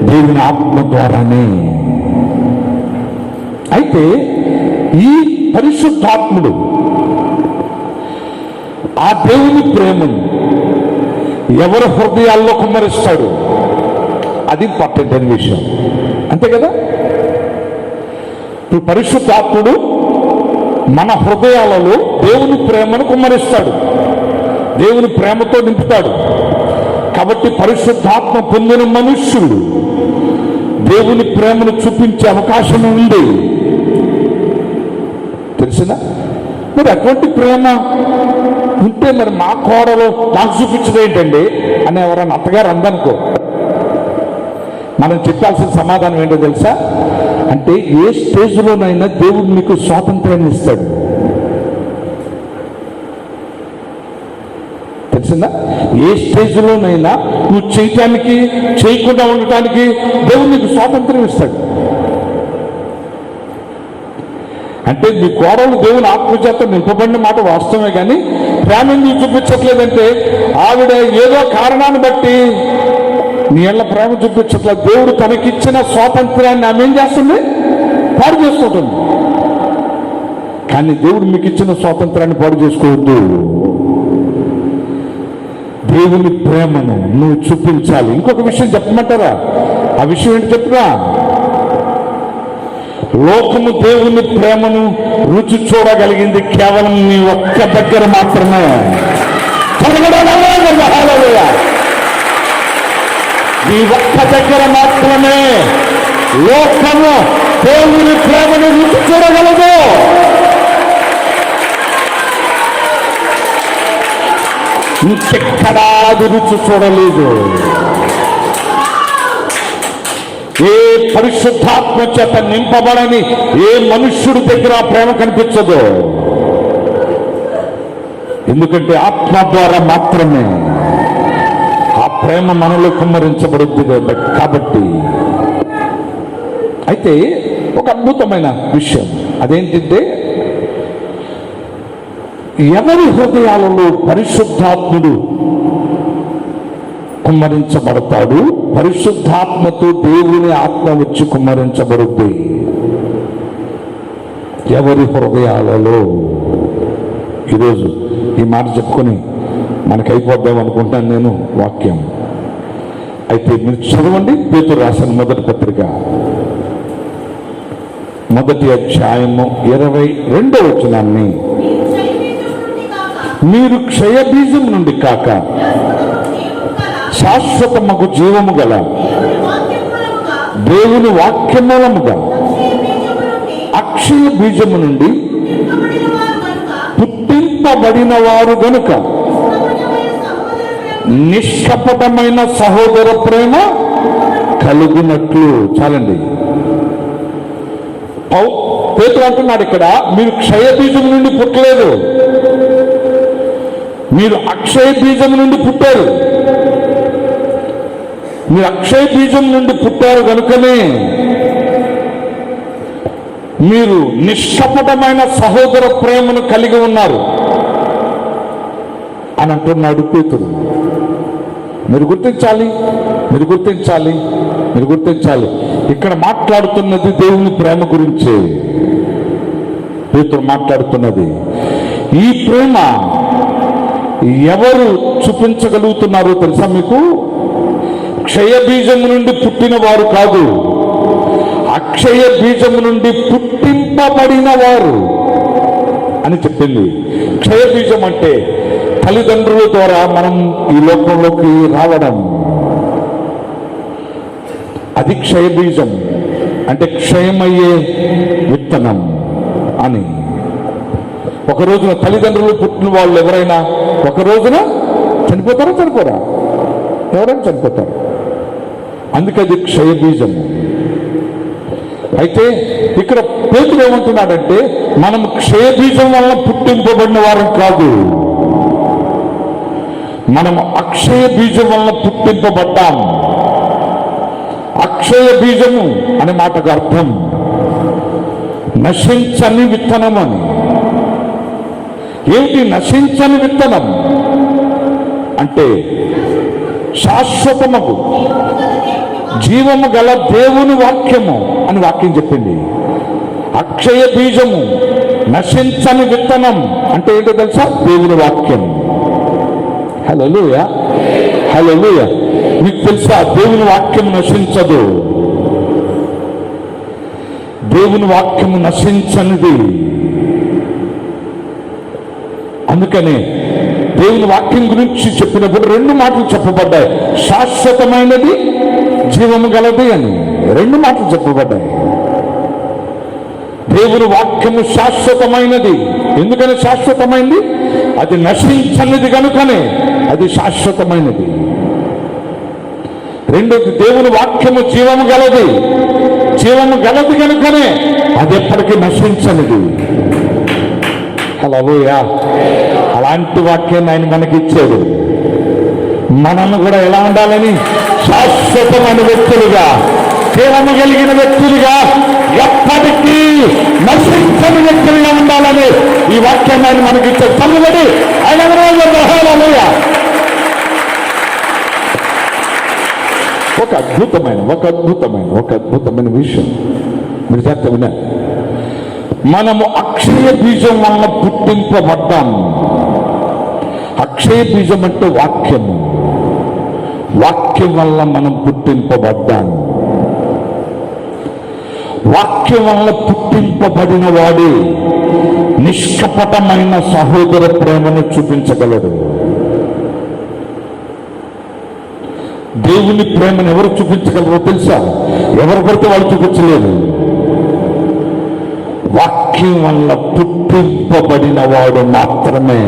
[SPEAKER 1] దేవుని ఆత్మ ద్వారానే. అయితే ఈ పరిశుద్ధాత్ముడు ఆ దేవుని ప్రేమను ఎవరి హృదయాల్లో కుమ్మరిస్తాడు? అది ఇంపార్టెంట్ అనే విషయం. అంతే కదా? ఇప్పుడు పరిశుద్ధాత్ముడు మన హృదయాలలో దేవుని ప్రేమను కుమ్మరిస్తాడు, దేవుని ప్రేమతో నింపుతాడు. కాబట్టి పరిశుద్ధాత్మ పొందిన మనుష్యుడు దేవుని ప్రేమను చూపించే అవకాశం ఉంది. తెలిసిందా? మరి అటువంటి ప్రేమ ఉంటే మరి మా కోడలు నాకు చూపించడం ఏంటండి అని ఎవరైనా అత్తగారు అందనుకో, మనం చెప్పాల్సిన సమాధానం ఏంటో తెలుసా? అంటే ఏ స్టేజ్లోనైనా దేవుడు మీకు స్వాతంత్రాన్ని ఇస్తాడు. తెలిసిందా? ఏ స్టేజ్లోనైనా నువ్వు చేయటానికి, చేయకుండా ఉండటానికి దేవుడు నీకు స్వాతంత్రం ఇస్తాడు. అంటే మీ కోడలు దేవుని ఆత్మచేత నింపబడిన మాట వాస్తవమే, కానీ ప్రేమను చూపించట్లేదంటే ఆవిడ ఏదో కారణాన్ని బట్టి నీ ఏళ్ళ ప్రేమ చూపించట్లేదు. దేవుడు తనకిచ్చిన స్వాతంత్రాన్ని ఆమె ఏం చేస్తుంది? పాడు చేసుకుంటుంది. కానీ దేవుడు మీకు ఇచ్చిన స్వాతంత్రాన్ని పాడు చేసుకోవద్దు. దేవుని ప్రేమను నువ్వు చూపించాలి. ఇంకొక విషయం చెప్పమంటారా? ఆ విషయం ఏంటి చెప్పినా, లోకము దేవుని ప్రేమను రుచి చూడగలిగింది కేవలం నీ ఒక్క దగ్గర మాత్రమే. నీ ఒక్క దగ్గర మాత్రమే లోకము దేవుని ప్రేమను రుచి చూడగలదు. ఇంకెక్కడా అది రుచి చూడలేదు. ఏ పరిశుద్ధాత్మ చేత నింపబడని ఏ మనుష్యుడి దగ్గర ప్రేమ కనిపించదు. ఎందుకంటే ఆత్మ ద్వారా మాత్రమే ఆ ప్రేమ మనలో కుమ్మరించబడుద్ది కాబట్టి. అయితే ఒక అద్భుతమైన విషయం అదేంటంటే, ఎవరి హృదయాలలో పరిశుద్ధాత్ముడు కుమ్మరించబడతాడు, పరిశుద్ధాత్మతో దేవుని ఆత్మ వచ్చి కుమ్మరించబడుద్ది. ఎవరి హృదయాలలో? ఈరోజు ఈ మాట చెప్పుకొని మనకు అయిపోద్దాం అనుకుంటాను నేను వాక్యం. అయితే మీరు చదవండి పేతురు రాసిన మొదటి పత్రిక 1వ అధ్యాయము 22వ వచనాన్ని. మీరు క్షయబీజం నుండి కాక శాశ్వతమగు జీవము గల దేవుని వాక్యమూలముగా అక్షయ బీజము నుండి పుట్టింపబడిన వారు గనుక నిష్కపటమైన సహోదర ప్రేమ కలుగునట్లు. చాలండి. పేతురు అంటున్నాడు ఇక్కడ, మీరు క్షయ బీజం నుండి పుట్టలేదు, మీరు అక్షయ బీజం నుండి పుట్టారు. మీరు అక్షయ బీజం నుండి పుట్టారు కనుకనే మీరు నిష్కపటమైన సహోదర ప్రేమను కలిగి ఉన్నారు అని అంటున్నాడు పేతురు. మీరు గుర్తించాలి, మీరు గుర్తించాలి, మీరు గుర్తించాలి. ఇక్కడ మాట్లాడుతున్నది దేవుని ప్రేమ గురించే పేతురు మాట్లాడుతున్నది. ఈ ప్రేమ ఎవరు చూపించగలుగుతున్నారో తెలుసా మీకు? క్షయ బీజము నుండి పుట్టిన వారు కాదు, అక్షయ బీజము నుండి పుట్టింపబడిన వారు అని చెప్పింది. క్షయ బీజం అంటే తల్లిదండ్రుల ద్వారా మనం ఈ లోకంలోకి రావడం, అది క్షయ బీజం అంటే క్షయమయ్యే విత్తనం అని. ఒక రోజున తల్లిదండ్రులు పుట్టిన వాళ్ళు ఎవరైనా ఒక రోజున చనిపోతారా? చనిపోరా? ఎవరైనా చనిపోతారు. అందుకే అది క్షయ బీజము. అయితే ఇక్కడ పేతురు ఏమంటున్నాడంటే, మనం క్షయ బీజం వలన పుట్టింపబడిన వారం కాదు, మనం అక్షయ బీజం వలన పుట్టింపబడ్డాం. అక్షయ బీజము అనే మాటకు అర్థం నశించని విత్తనం అని. ఏమిటి నశించని విత్తనం అంటే? శాశ్వతము జీవము గల దేవుని వాక్యము అని వాక్యం చెప్పింది. అక్షయ బీజము, నశించని విత్తనం అంటే ఏంటో తెలుసా? దేవుని వాక్యం. హల్లెలూయా, హల్లెలూయా. మీకు తెలుసా దేవుని వాక్యం నశించదు. దేవుని వాక్యము నశించనిది. అందుకనే దేవుని వాక్యం గురించి చెప్పినప్పుడు 2 మాటలు చెప్పబడ్డాయి, శాశ్వతమైనది, జీవము గలది అని 2 మాటలు చెప్పబడ్డాయి. దేవుని వాక్యము శాశ్వతమైనది. ఎందుకని శాశ్వతమైనది? అది నశించనిది కనుకనే అది శాశ్వతమైనది. రెండోది, దేవుని వాక్యము జీవము గలది. జీవము గలది కనుకనే అది ఎప్పటికీ నశించనిది. హల్లెలూయా. అలాంటి వాక్యాన్ని ఆయన మనకిచ్చాడు. మనల్ని కూడా ఎలా ఉండాలని? శాశ్వతమైన వ్యక్తులుగా, జీవము కలిగిన వ్యక్తులుగా, ఎప్పటికీ నశించని వ్యక్తులుగా ఉండాలని ఈ వాక్యాన్ని ఆయన మనకిచ్చాడు. తల్లిబడి ఆయన హల్లెలూయా. ఒక అద్భుతమైన విషయం మీరు చేత విన్నారు. మనము అక్షయ బీజం వల్ల పుట్టింపబడ్డాము. అక్షయ బీజం అంటే వాక్యము. వాక్యం వల్ల మనం పుట్టింపబడ్డాము. వాక్యం వల్ల పుట్టింపబడిన వాడే నిష్కపటమైన సహోదర ప్రేమను చూపించగలడు. దేవుని ప్రేమను ఎవరు చూపించగలరో తెలుసా? ఎవరు పడితే వాళ్ళు చూపించలేరు. వాక్యం వల్ల పుట్టింపబడిన వాడు మాత్రమే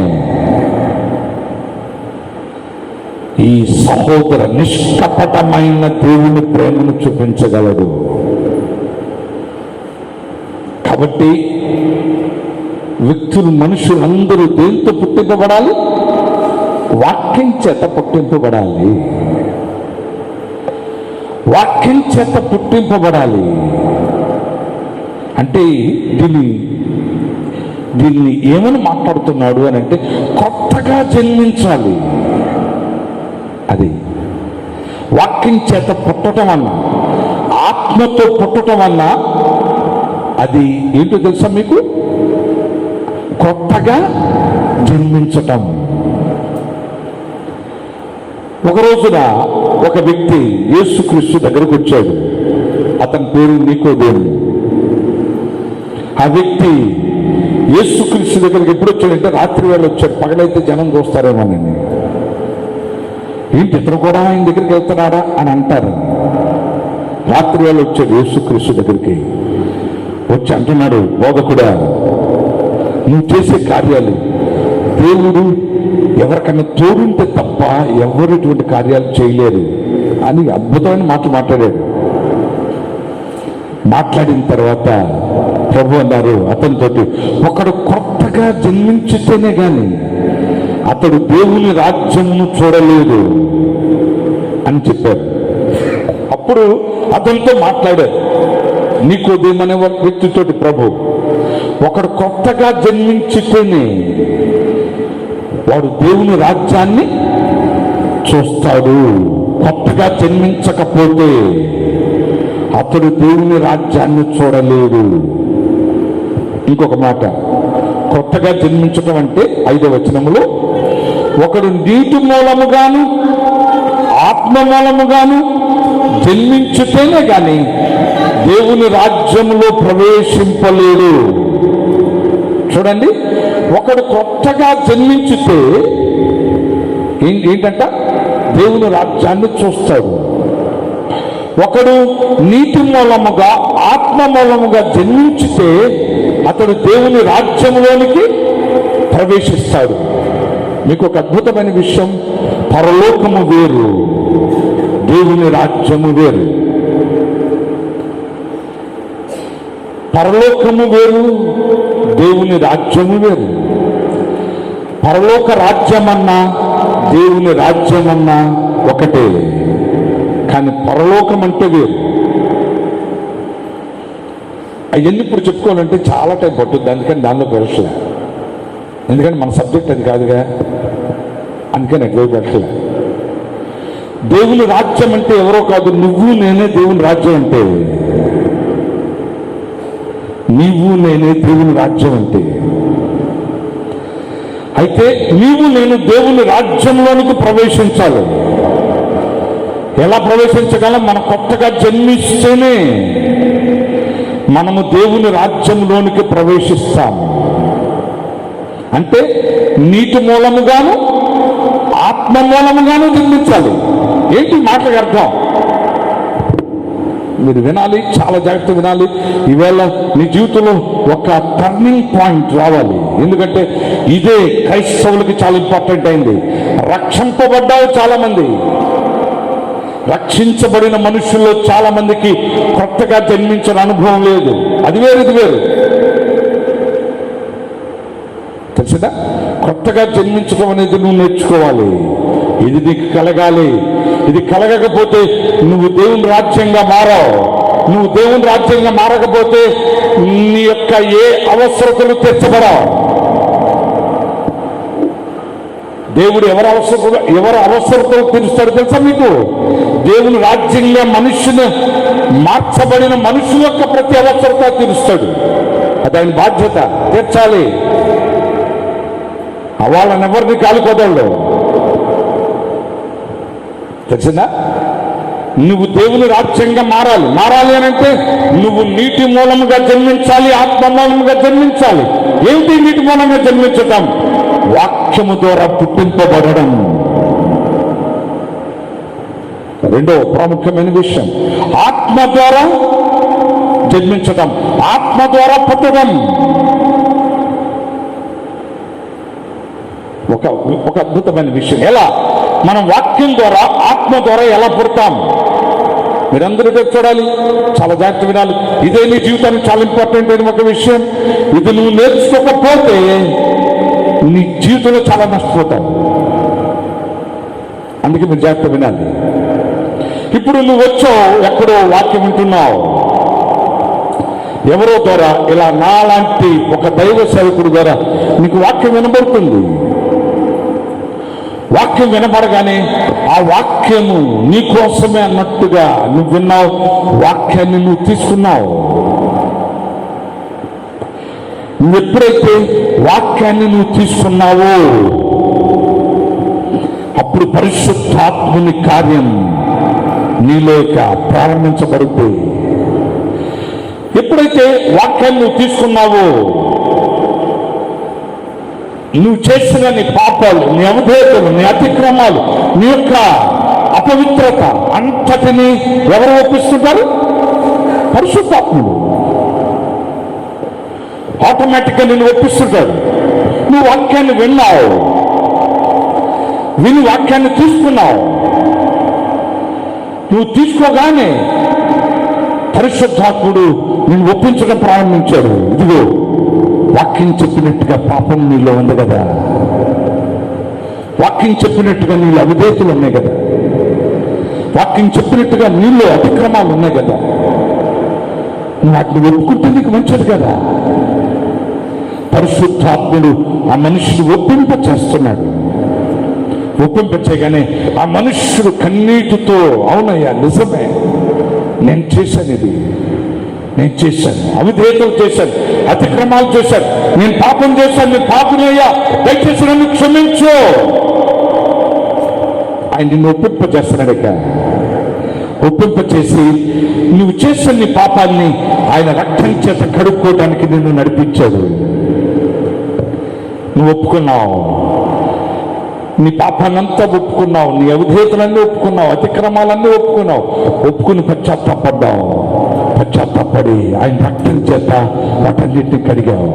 [SPEAKER 1] ఈ సహోదర నిష్కపటమైన దేవుని ప్రేమను చూపించగలడు. కాబట్టి వ్యక్తులు, మనుషులందరూ దేంతో పుట్టింపబడాలి? వాక్యం చేత పుట్టింపబడాలి. వాక్యం చేత పుట్టింపబడాలి అంటే దీన్ని ఏమని మాట్లాడుతున్నాడు అని అంటే, కొత్తగా జన్మించాలి. అది వాక్యం చేత పుట్టడం అన్నా, ఆత్మతో పుట్టడం అన్నా అది ఏంటో తెలుసా మీకు? కొత్తగా జన్మించటం. ఒక రోజున ఒక వ్యక్తి యేసుక్రీస్తు దగ్గరకు వచ్చాడు. అతని పేరు నికోదేము. ఆ వ్యక్తి యేసుక్రీస్తు దగ్గరికి ఎప్పుడు వచ్చాడంటే రాత్రి వేళ వచ్చాడు. పగలైతే జనం చూస్తారేమోనని. ఏంటి ఇతను కూడా ఆయన దగ్గరికి వెళ్తున్నాడా అని అంటారు. రాత్రి వేళ వచ్చాడు యేసుక్రీస్తు దగ్గరికి. వచ్చి అంటున్నాడు, బోధకుడా, నువ్వు చేసే కార్యాలు దేవుడు ఎవరికన్నా తోడుంటే తప్ప ఎవరు ఇటువంటి కార్యాలు చేయలేరు అని అద్భుతమైన మాటలు మాట్లాడాడు. మాట్లాడిన తర్వాత ప్రభు అన్నారు అతనితోటి, ఒకడు కొత్తగా జన్మించితేనే గాని అతడు దేవుని రాజ్యమును చూడలేదు అని చెప్పారు. అప్పుడు అతనితో మాట్లాడారు నికోదేమనే వ్యక్తితోటి ప్రభు, ఒకడు కొత్తగా జన్మించితేనే వాడు దేవుని రాజ్యాన్ని చూస్తాడు. కొత్తగా జన్మించకపోతే అతడు దేవుని రాజ్యాన్ని చూడలేడు. ఇంకొక మాట, కొత్తగా జన్మించటం అంటే 5వ వచనములో, ఒకడు నీటి మూలముగాను ఆత్మ మూలముగాను జన్మించితేనే గాని దేవుని రాజ్యములో ప్రవేశింపలేడు. చూడండి, ఒకడు కొత్తగా జన్మించితే ఏంటంట? దేవుని రాజ్యాన్ని చూస్తాడు. ఒకడు నీటి మూలముగా ఆత్మ మూలముగా జన్మించితే అతడు దేవుని రాజ్యంలోనికి ప్రవేశిస్తాడు. మీకు ఒక అద్భుతమైన విషయం, పరలోకము వేరు, దేవుని రాజ్యము వేరు. పరలోకము వేరు, దేవుని రాజ్యము వేరు. పరలోక రాజ్యమన్నా దేవుని రాజ్యమన్నా ఒకటే, కానీ పరలోకం అంటే వేరు. అవన్నీ ఇప్పుడు చెప్పుకోవాలంటే చాలా టైం పట్టుద్ది. అందుకని దానిలో పెట్టలే, ఎందుకంటే మన సబ్జెక్ట్ అది కాదుగా, అందుకని ఎట్లా పెట్టలే. దేవుని రాజ్యం అంటే ఎవరో కాదు, నువ్వు నేనే దేవుని రాజ్యం అంటే. నీవు నేనే దేవుని రాజ్యం అంటే. అయితే నీవు నేను దేవుని రాజ్యంలోనికి ప్రవేశించాలి. ఎలా ప్రవేశించగలం? మనం కొత్తగా జన్మిస్తేనే మనము దేవుని రాజ్యంలోనికి ప్రవేశిస్తాం. అంటే నీటి మూలముగాను ఆత్మ మూలముగాను జన్మించాలి. ఏంటి మాటలకు అర్థం? మీరు వినాలి, చాలా జాగ్రత్త వినాలి. ఈవేళ నీ జీవితంలో ఒక టర్నింగ్ పాయింట్ రావాలి. ఎందుకంటే ఇదే క్రైస్తవులకి చాలా ఇంపార్టెంట్ అయింది. రక్షింపబడ్డారు చాలా మంది, రక్షించబడిన మనుషుల్లో చాలా మందికి కొత్తగా జన్మించిన అనుభవం లేదు. అది వేరు, ఇది వేరు. తెలిసిందా? కొత్తగా జన్మించడం అనేది నువ్వు నేర్చుకోవాలి. ఇది నీకు కలగాలి. ఇది కలగకపోతే నువ్వు దేవుని రాజ్యంగా మారావు. నువ్వు దేవుని రాజ్యంగా మారకపోతే నీ యొక్క ఏ అవసరతలు తీర్చబడవు. దేవుడు ఎవరి అవసరతలు తీరుస్తాడు తెలుసా మీకు? దేవుని రాజ్యంగా మనుషుని మార్చబడిన మనుషుల యొక్క ప్రతి అవసరత తీరుస్తాడు. అది ఆయన బాధ్యత, తీర్చాలి. వాళ్ళని ఎవరిని కాలిపోదాడు. తెలిసిందా? నువ్వు దేవుని రాజ్యంగా మారాలి అని అంటే నువ్వు నీటి మూలముగా జన్మించాలి, ఆత్మ మూలముగా జన్మించాలి. ఏమిటి నీటి మూలంగా జన్మించటం? వాక్యము ద్వారా పుట్టింపబడడం. రెండో ప్రాముఖ్యమైన విషయం, ఆత్మ ద్వారా జన్మించటం, ఆత్మ ద్వారా పుట్టడం. ఒక అద్భుతమైన విషయం. ఎలా? మనం వాక్యం ద్వారా, ఆత్మ ద్వారా ఎలా పుడతాం? మీరందరూ చూడాలి, చాలా జాగ్రత్త వినాలి. ఇదే నీ జీవితానికి చాలా ఇంపార్టెంట్ అయిన ఒక విషయం. ఇది నువ్వు నేర్చుకోకపోతే నీ జీవితంలో చాలా నష్టపోతావు. అందుకే మీరు జాగ్రత్త వినాలి. ఇప్పుడు నువ్వు వచ్చావు, ఎక్కడో వాక్యం వింటున్నావు, ఎవరో ద్వారా, ఇలా నాలాంటి ఒక దైవ సేవకుడు ద్వారా నీకు వాక్యం వినబడుతుంది. వాక్యం వినబడగానే ఆ వాక్యము నీ కోసమే అన్నట్టుగా నువ్వు విన్నావు, వాక్యాన్ని నువ్వు తీసుకున్నావు. నువ్వు ఎప్పుడైతే వాక్యాన్ని నువ్వు తీసుకున్నావో అప్పుడు పరిశుద్ధాత్ముని కార్యం నీలో ప్రారంభించబడుతుంది. ఎప్పుడైతే వాక్యాన్ని నువ్వు తీసుకున్నావో నువ్వు చేసిన నీ పాపాలు, నీ అవిధేయతలు, నీ అతిక్రమాలు, నీ యొక్క అపవిత్రత అంతటిని ఎవరు ఒప్పిస్తుంటారు? పరిశుద్ధాత్ముడు. ఆటోమేటిక్గా నిన్ను ఒప్పిస్తుంటాడు. నువ్వు వాక్యాన్ని విన్నావు, విని వాక్యాన్ని తీసుకున్నావు. నువ్వు తీసుకోగానే పరిశుద్ధాత్ముడు నిన్ను ఒప్పించడం ప్రారంభించాడు. ఇదిగో వాక్యం చెప్పినట్టుగా పాపం నీలో ఉంది కదా, వాక్యం చెప్పినట్టుగా నీలో అవిధేయతలు ఉన్నాయి కదా, వాక్యం చెప్పినట్టుగా నీలో అతిక్రమాలు ఉన్నాయి కదా, నువ్వు వాటిని ఒప్పుకుంటే నీకు మంచిది కదా. పరిశుద్ధాత్ముడు ఆ మనుషుడు ఒప్పింప చేస్తున్నాడు. ఒప్పింప చేయగానే ఆ మనుష్యుడు కన్నీటితో, అవునయ్యా నిజమే, నేను చేశాను, ఇది నేను చేశాను, అవిధేయతలు చేశాను, అతిక్రమాలు చేశాను, నేను పాపం చేశాను, నేను పాపనయ్యా, దయచేసి నన్ను క్షమించు. ఆయన నిన్ను ఒప్పింప చేస్తున్నాడు. ఇక ఒప్పింప చేసి నువ్వు చేసిన నీ పాపాన్ని ఆయన రక్తం చేత కడుక్కోవడానికి నిన్ను నడిపించాడు. నువ్వు ఒప్పుకున్నావు, నీ పాపాన్నంతా ఒప్పుకున్నావు, నీ అవిధేయతలన్నీ ఒప్పుకున్నావు, అతిక్రమాలన్నీ ఒప్పుకున్నావు. ఒప్పుకుని పశ్చాత్తాపడ్డావు. పశ్చాత్తాపడి ఆయన రక్తం చేత వాటన్నిటిని కడిగావు.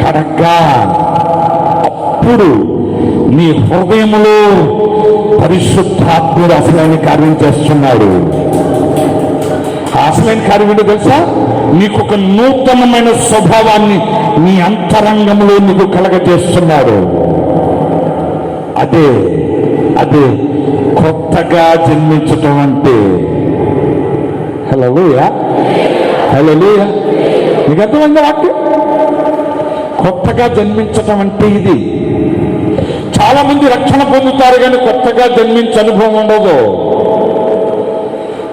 [SPEAKER 1] కడగ్గా అప్పుడు నీ హృదయములో పరిశుద్ధాత్ముడు అసలైన కార్యం చేస్తున్నాడు. అసలైన కార్యం ఏంటో తెలుసా? నీకు ఒక నూతనమైన స్వభావాన్ని నీ అంతరంగంలో నీకు కలగజేస్తున్నాడు. అదే అదే కొత్తగా జన్మించటం అంటే. హల్లెలూయా, హల్లెలూయా. నీకు అర్థమైందా వాక్యం? కొత్తగా జన్మించటం అంటే ఇది. చాలా మంది రక్షణ పొందుతారు కానీ కొత్తగా జన్మించే అనుభవం ఉండదు.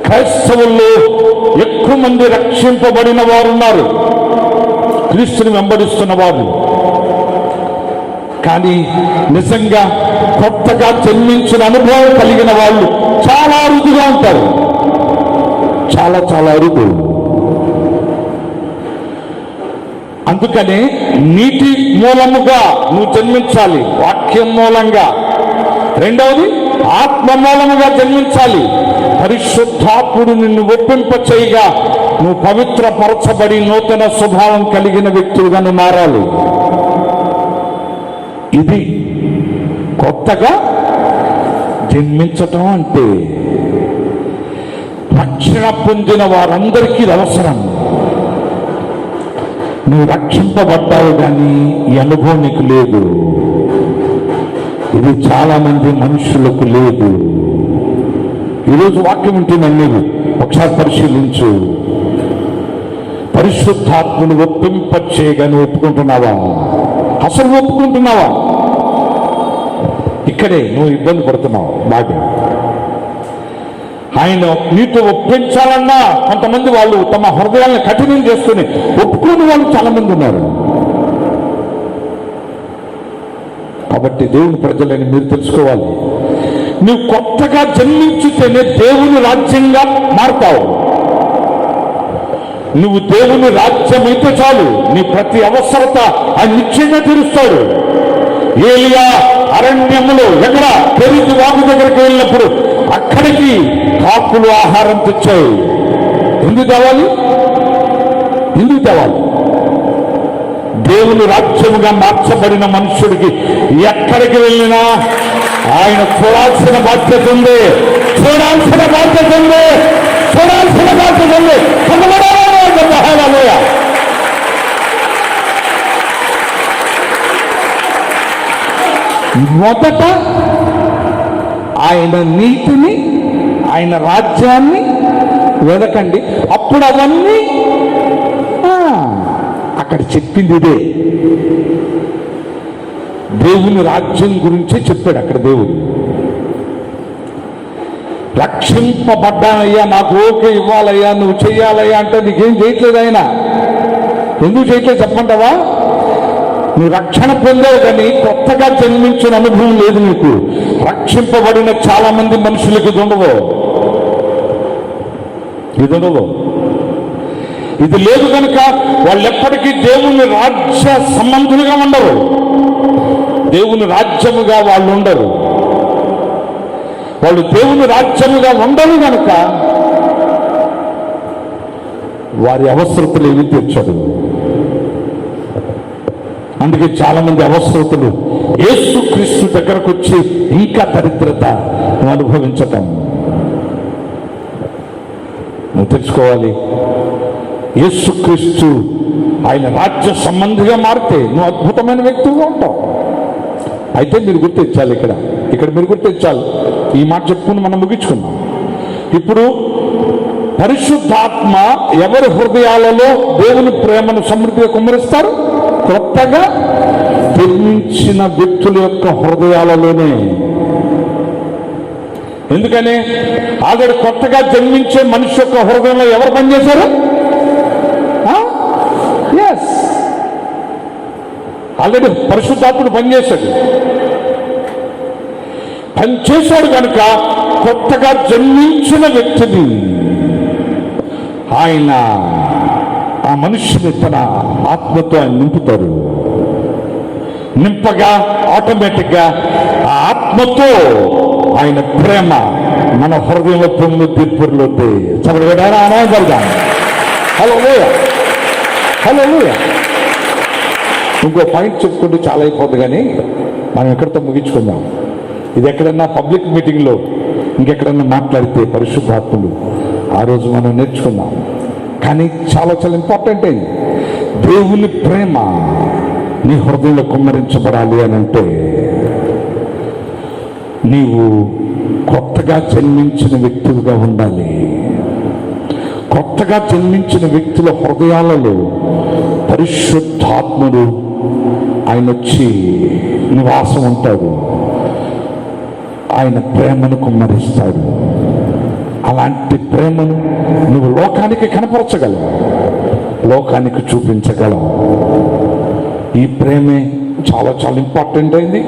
[SPEAKER 1] క్రైస్తవుల్లో ఎక్కువ మంది రక్షింపబడిన వారు ఉన్నారు, క్రీస్తుని వెంబడిస్తున్న వారు. కానీ నిజంగా కొత్తగా జన్మించిన అనుభవం కలిగిన వాళ్ళు చాలా అరుదుగా ఉంటారు. చాలా చాలా అరుదు. అందుకనే నీటి మూలముగా నువ్వు జన్మించాలి, వాక్యం మూలంగా. రెండవది ఆత్మ మూలముగా జన్మించాలి. పరిశుద్ధాత్ముడు నిన్ను ఒప్పింప చేయగా నువ్వు పవిత్రపరచబడి నూతన స్వభావం కలిగిన వ్యక్తులుగా నువ్వు మారాలి. ఇది కొత్తగా జన్మించటం అంటే రక్షణ పొందిన వారందరికీ ఇది అవసరం. నువ్వు రక్షింపబడ్డావు కానీ ఈ అనుభవం నీకు లేదు. ఇది చాలా మంది మనుషులకు లేదు. ఈరోజు వాక్యం ఉంటున్నాను, నీవు ఒకసారి పరిశీలించు. పరిశుద్ధాత్మను ఒప్పింపచేయగానే ఒప్పుకుంటున్నావా? అసలు ఒప్పుకుంటున్నావా? ఇక్కడే నువ్వు ఇబ్బంది పడుతున్నావు బాగా. ఆయన నీతో ఒప్పించాలన్నా కొంతమంది వాళ్ళు తమ హృదయాలను కఠినం చేసుకుని ఒప్పుకుని వాళ్ళు చాలా మంది ఉన్నారు. కాబట్టి దేవుని ప్రజలని మీరు తెలుసుకోవాలి, నువ్వు కొత్తగా జన్మించితేనే దేవుని రాజ్యంగా మారుతావు. నువ్వు దేవుని రాజ్యం అయితే చాలు, నీ ప్రతి అవసరత ఆయన నిశ్చయంగా తీరుస్తాడు. ఏలియా అరణ్యములో ఎక్కడ పెరిగి వాగు దగ్గరికి వెళ్ళినప్పుడు అక్కడికి కాకులు ఆహారం తెచ్చాయి. ఎందుకు తేవాలి? దేవుని రాజ్యముగా మార్చబడిన మనుషుడికి ఎక్కడికి వెళ్ళినా ఆయన చూడాల్సిన బాధ్యత ఉంది. మొదట ఆయన నీతిని, ఆయన రాజ్యాన్ని వెదకండి, అప్పుడు అవన్నీ అక్కడ చెప్పింది ఇదే. దేవుని రాజ్యం గురించే చెప్పాడు అక్కడ దేవుడు. రక్షింపబడ్డానయ్యా, నాకు ఓకే ఇవ్వాలయ్యా, నువ్వు చెయ్యాలయ్యా అంటే నీకేం చేయట్లేదు ఆయన. ఎందుకు చేయట్లేదు చెప్పంటావా? నువ్వు రక్షణ పొందావు కానీ కొత్తగా జన్మించిన అనుభవం లేదు నీకు. రక్షింపబడిన చాలా మంది మనుషులకు ఇది ఉండవు. ఇది లేదు కనుక వాళ్ళు ఎప్పటికీ దేవుని రాజ్య సంబంధులుగా ఉండరు, దేవుని రాజ్యముగా వాళ్ళు ఉండరు. వాళ్ళు దేవుని రాజ్యముగా ఉండరు కనుక వారి అవసరతలు ఏమి తీర్చడు. అందుకే చాలా మంది అవసరతలు యేసుక్రీస్తు దగ్గరకు వచ్చి ఇంకా దరిద్రత అనుభవించటం. నువ్వు తెలుసుకోవాలి, యేసుక్రీస్తు ఆయన రాజ్య సంబంధిగా మారితే నువ్వు అద్భుతమైన వ్యక్తిగా ఉంటావు. అయితే మీరు గుర్తించాలి, ఇక్కడ మీరు గుర్తించాలి. ఈ మాట చెప్పుకుని మనం ముగించుకున్నాం. ఇప్పుడు పరిశుద్ధాత్మ ఎవరి హృదయాలలో దేవుని ప్రేమను సమృద్ధిగా కుమ్మరిస్తారు? కొత్తగా జన్మించిన వ్యక్తుల యొక్క హృదయాలలోనే. ఎందుకని? ఆల్రెడీ కొత్తగా జన్మించే మనిషి యొక్క హృదయంలో ఎవరు పనిచేశారు? ఎస్, ఆల్రెడీ పరిశుద్ధాత్ముడు పనిచేశాడు కనుక కొత్తగా జన్మించిన వ్యక్తిని ఆయన ఆ మనుష్యుని తన ఆత్మతో ఆయన నింపుతారు. నింపగా ఆటోమేటిక్గా ఆ ఆత్మతో ఆయన ప్రేమ మన హృదయంలో పొంగు తీర్పులోకి చదవడం. హలో ఇంకో పాయింట్ చెప్పుకుంటూ చాలా అయిపోద్ది కానీ మనం ఎక్కడితో ముగించుకుందాం. ఇది ఎక్కడన్నా పబ్లిక్ మీటింగ్లో ఇంకెక్కడన్నా మాట్లాడితే పరిశుద్ధాత్ములు ఆ రోజు మనం నేర్చుకుందాం. కానీ చాలా చాలా ఇంపార్టెంట్ అయింది. దేవుని ప్రేమ నీ హృదయంలో కుమ్మరించబడాలి అని అంటే నీవు కొత్తగా జన్మించిన వ్యక్తులుగా ఉండాలి. కొత్తగా జన్మించిన వ్యక్తుల హృదయాలలో పరిశుద్ధాత్ముడు ఆయన వచ్చి నివాసం ఉంటాడు. ఆయన ప్రేమను కుమ్మరిస్తాడు. అలాంటి ప్రేమను నువ్వు లోకానికి కనపరచగలవు, లోకానికి చూపించగలవు. ఈ ప్రేమే చాలా చాలా ఇంపార్టెంట్ అయింది.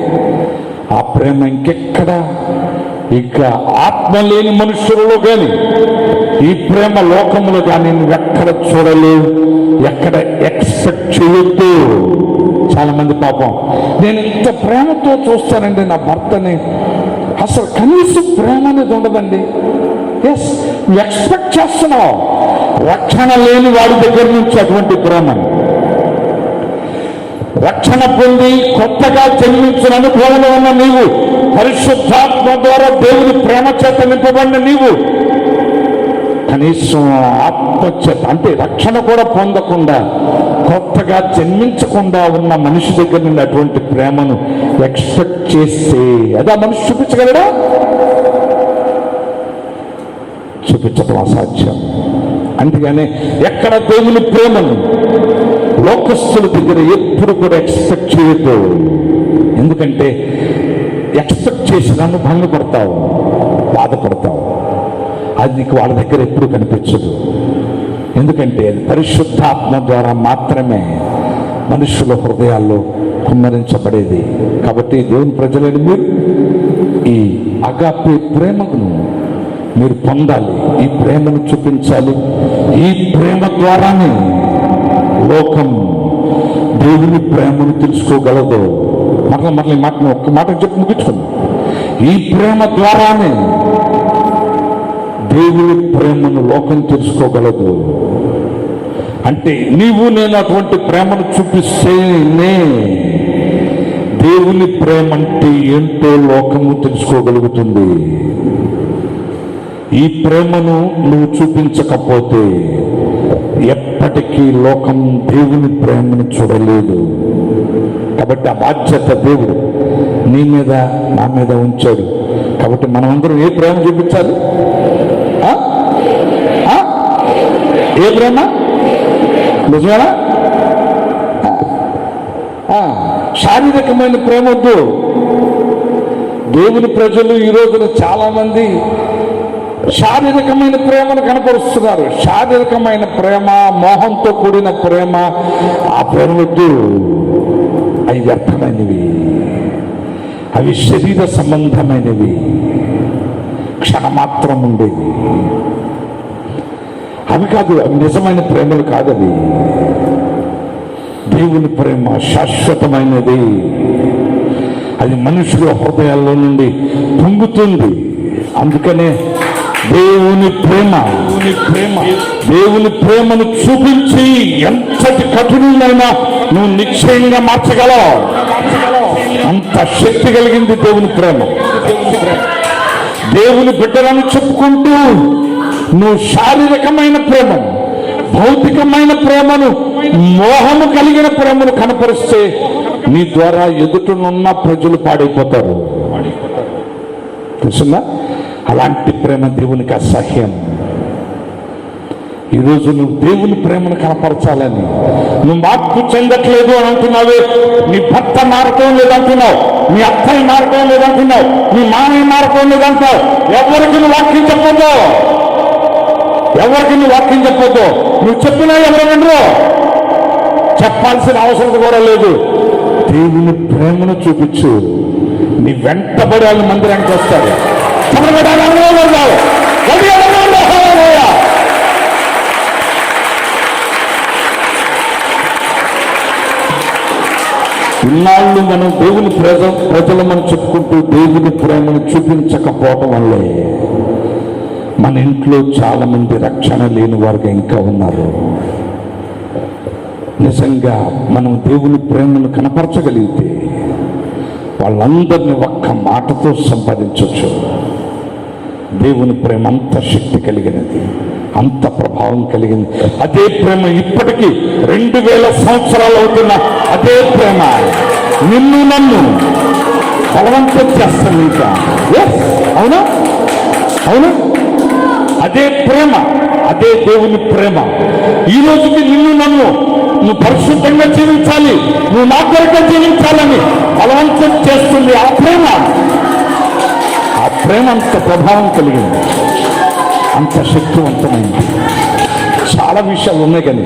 [SPEAKER 1] ఆ ప్రేమ ఇంకెక్కడ, ఇంకా ఆత్మ లేని మనుషులలో కానీ ఈ ప్రేమ లోకంలో కానీ నువ్వు ఎక్కడ చూడలేవు, ఎక్కడ ఎక్స్పెక్ట్ చేయొద్దు. చాలా మంది పాపం నేను ఇంత ప్రేమతో చూస్తానండి నా భర్తని, అసలు కనీసం ప్రేమ అనేది ఉండదండి. ఎస్, నువ్వు ఎక్స్పెక్ట్ చేస్తున్నావు రక్షణ లేని వాడి దగ్గర నుంచి అటువంటి ప్రేమను. రక్షణ పొంది కొత్తగా జన్మించిన అనుభవంలో ఉన్న నీవు పరిశుద్ధాత్మ ద్వారా దేవుని ప్రేమ చేత నింపబడిన నీవు కనీసం ఆత్మచేత అంటే రక్షణ కూడా పొందకుండా కొత్తగా జన్మించకుండా ఉన్న మనిషి దగ్గర నుండి అటువంటి ప్రేమను ఎక్స్పెక్ట్ చేస్తే అదా మనిషి చూపించగలడా? చూపించడం అసాధ్యం. అందుకని ఎక్కడ దేవుని ప్రేమను లోకస్తుల దగ్గర ఎప్పుడు కూడా ఎక్స్పెక్ట్ చేయొద్దు. ఎందుకంటే ఎక్స్పెక్ట్ చేసినాను భంగపడతావు, బాధపడతావు. అది నీకు వాళ్ళ దగ్గర ఎప్పుడు కనిపించదు. ఎందుకంటే అది పరిశుద్ధాత్మ ద్వారా మాత్రమే మనుషుల హృదయాల్లో కుమ్మరించబడేది. కాబట్టి దేవుని ప్రజలని మీరు ఈ అగాపే ప్రేమను మీరు పొందాలి, ఈ ప్రేమను చూపించాలి. ఈ ప్రేమ ద్వారానే లోకం దేవుని ప్రేమను తెలుసుకోగలదు. మరలా ఈ మాటను ఒక్క మాట చెప్పి ముగించుకుంది. ఈ ప్రేమ ద్వారానే దేవుని ప్రేమను లోకం తెలుసుకోగలదు. అంటే నీవు నేను అటువంటి ప్రేమను చూపిస్తేనే దేవుని ప్రేమ అంటే ఏంటో లోకము తెలుసుకోగలుగుతుంది. ఈ ప్రేమను నువ్వు చూపించకపోతే ఎప్పటికీ లోకం దేవుని ప్రేమను చూడలేదు. కాబట్టి ఆ బాధ్యత దేవుడు నీ మీద నా మీద ఉంచాడు. కాబట్టి మనమందరం ఏ ప్రేమ చూపించాలి? ఏ ప్రేమ? నిజమేనా? శారీరకమైన ప్రేమ వద్దు. దేవుని ప్రజలు ఈ రోజున చాలా మంది శారీరకమైన ప్రేమను కనపరుస్తున్నారు. శారీరకమైన ప్రేమ, మోహంతో కూడిన ప్రేమ, ఆ ప్రేమ వద్దు. అవి వ్యర్థమైనవి, అవి శరీర సంబంధమైనవి, క్షణమాత్రం ఉండేవి. అవి కాదు, అవి నిజమైన ప్రేమలు కాదవి. దేవుని ప్రేమ శాశ్వతమైనది. అది మనుషుల హృదయాల్లో నుండి పొంగుతుంది. అందుకనే దేవుని ప్రేమను చూపించి ఎంతటి కఠినైనా నువ్వు నిశ్చయంగా మార్చగలవు. అంత శక్తి కలిగింది దేవుని ప్రేమ. దేవుని బిడ్డలను చెప్పుకుంటూ నువ్వు శారీరకమైన ప్రేమను, భౌతికమైన ప్రేమను, మోహము కలిగిన ప్రేమను కనపరిస్తే నీ ద్వారా ఎదుటనున్న ప్రజలు పాడైపోతారు. తెలుసుందా? అలాంటి ప్రేమ దేవునికి అసహ్యం. ఈరోజు నువ్వు దేవుని ప్రేమను కనపరచాలని నువ్వు మార్పు చెందట్లేదు అని అంటున్నావే. నీ భర్త మారటం లేదంటున్నావు, నీ అత్తయ్య మారటం లేదంటున్నావు, నీ మామయ్య మారటం లేదంటున్నావు. ఎవరికి నువ్వు వాక్యం చెప్పొద్దు, ఎవరికి నువ్వు వాక్యం చెప్పొద్దు. నువ్వు చెప్పినా ఎవరు వినరు, చెప్పాల్సిన అవసరం కూడా లేదు. దేవుని ప్రేమను చూపించు, నీ వెంటబడి వాళ్ళు మందిరానికి వస్తారు. ఇన్నాళ్ళు మనం దేవుని ప్రజలు మనం చెప్పుకుంటూ దేవుని ప్రేమను చూపించకపోవటం వల్లే మన ఇంట్లో చాలా మంది రక్షణ లేని వారుగా ఇంకా ఉన్నారు. నిజంగా మనం దేవుని ప్రేమను కనపరచగలిగితే వాళ్ళందరినీ ఒక్క మాటతో సంపాదించవచ్చు. దేవుని ప్రేమ అంత శక్తి కలిగినది, అంత ప్రభావం కలిగింది. అదే ప్రేమ ఇప్పటికీ 2000 సంవత్సరాలు అవుతున్న అదే ప్రేమ నిన్ను నన్ను బలవంతం చేస్తుంది. ఇంకా అవునా? అవునా? అదే ప్రేమ, అదే దేవుని ప్రేమ ఈ రోజుకి నిన్ను నన్ను నువ్వు పరిశుద్ధంగా జీవించాలి, నువ్వు నా కొరకే జీవించాలని బలవంతం చేస్తుంది. ఆ ప్రేమ అంత ప్రభావం కలిగింది, అంత శక్తివంతమైంది. చాలా విషయాలు ఉన్నాయి కానీ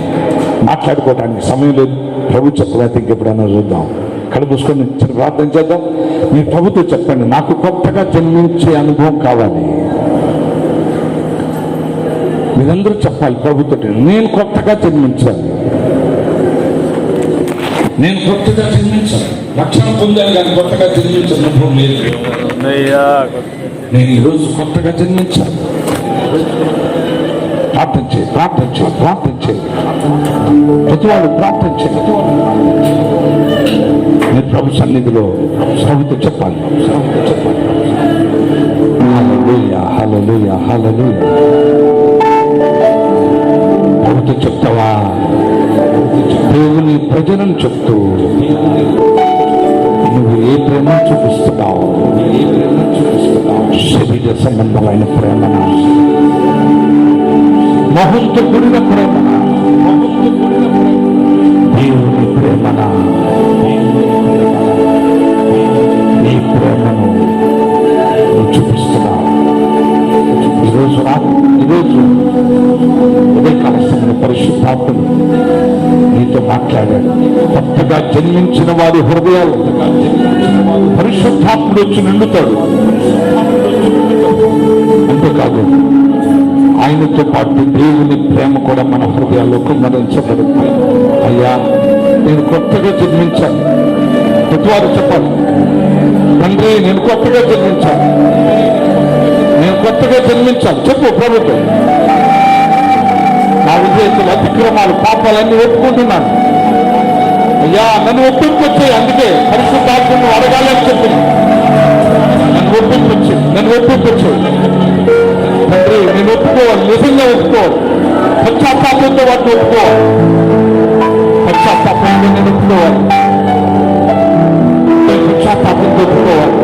[SPEAKER 1] మాట్లాడుకోవడానికి సమయం లేదు. ప్రభు చెప్పలేకపోతే ఇంకెప్పుడైనా చూద్దాం. కడుపుసుకొని ప్రార్థన చేద్దాం. మీ ప్రభుతో చెప్పండి, నాకు కొత్తగా జన్మించే అనుభవం కావాలి. మీరందరూ చెప్పాలి ప్రభుతో, నేను కొత్తగా జన్మించాలి, నేను కొత్తగా జన్మించాలి. రక్షణ పొందాను కానీ కొత్తగా జన్మించిన అనుభవం లేదు. నేను ఈరోజు కొత్తగా జన్మించాలి. ప్రార్థన చేయి, ప్రార్థన చేయి, ప్రార్థన చేయి. ప్రతివాడు ప్రార్థన చేయి. ప్రభు సన్నిధిలో ప్రభుతో చెప్పాలి. హల్లెలూయా, హల్లెలూయా, హల్లెలూయా. ప్రభుతో చెప్తావా? దేవుని ప్రజలను చెప్తూ నువ్వు ఏ ప్రేమ చూపిస్తున్నావు? శరీర సంబంధమైన ప్రేమనా, మొహంతో కూడిన ప్రేమనా, దేవుని ప్రేమనా? నీ ప్రేమను నువ్వు చూపిస్తున్నావు. ఈరోజు ఉదయకాల సమయంలో పరిశుద్ధాత్ముడు నీతో మాట్లాడాడు. కొత్తగా జన్మించిన వారి హృదయాలు పరిశుద్ధాత్ముడు వచ్చి నిండుతాడు. అంతేకాదు, ఆయనతో పాటు దేవుని ప్రేమ కూడా మన హృదయాల్లో కుమ్మరించబడుతుంది. అయ్యా, నేను కొత్తగా జన్మించాను. ప్రతివారు చెప్పాలి, తండ్రి నేను కొత్తగా జన్మించాను, నేను కొత్తగా జన్మించాను. చెప్పు ప్రభుత్వం. నా విజేతలు అతిక్రమాలు పాపాలన్నీ ఒప్పుకుంటున్నాను. అయ్యా, నన్ను ఒప్పింపొచ్చాయి. అందుకే పరిశుద్ధాత్మను అడగాలని చెప్పి నన్ను ఒప్పింపొచ్చాయి. తండ్రి, నేను ఒప్పుకోవాలి, నిజంగా ఒప్పుకోవాలి. పశ్చాత్తాపంతో వాటిని ఒప్పుకోవాలి. పశ్చాత్తాపంతో నేను ఒప్పుకోవాలి. పశ్చాత్తాపంతో ఒప్పుకోవాలి.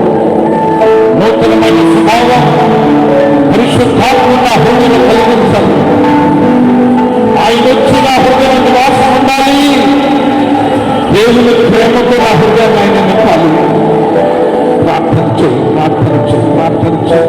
[SPEAKER 1] నూతనమైన స్వభావం పరిశుద్ధాత్మ నా హృదయంలో కలిగించాలి. ఆయన వచ్చి నా హృదయం నివాసం ఉండాలి. దేవుని ప్రేమతో నా హృదయాన్ని ఆయన నింపాలి. ప్రార్థన చేయి, ప్రార్థన చేయి, ప్రార్థన చేయి.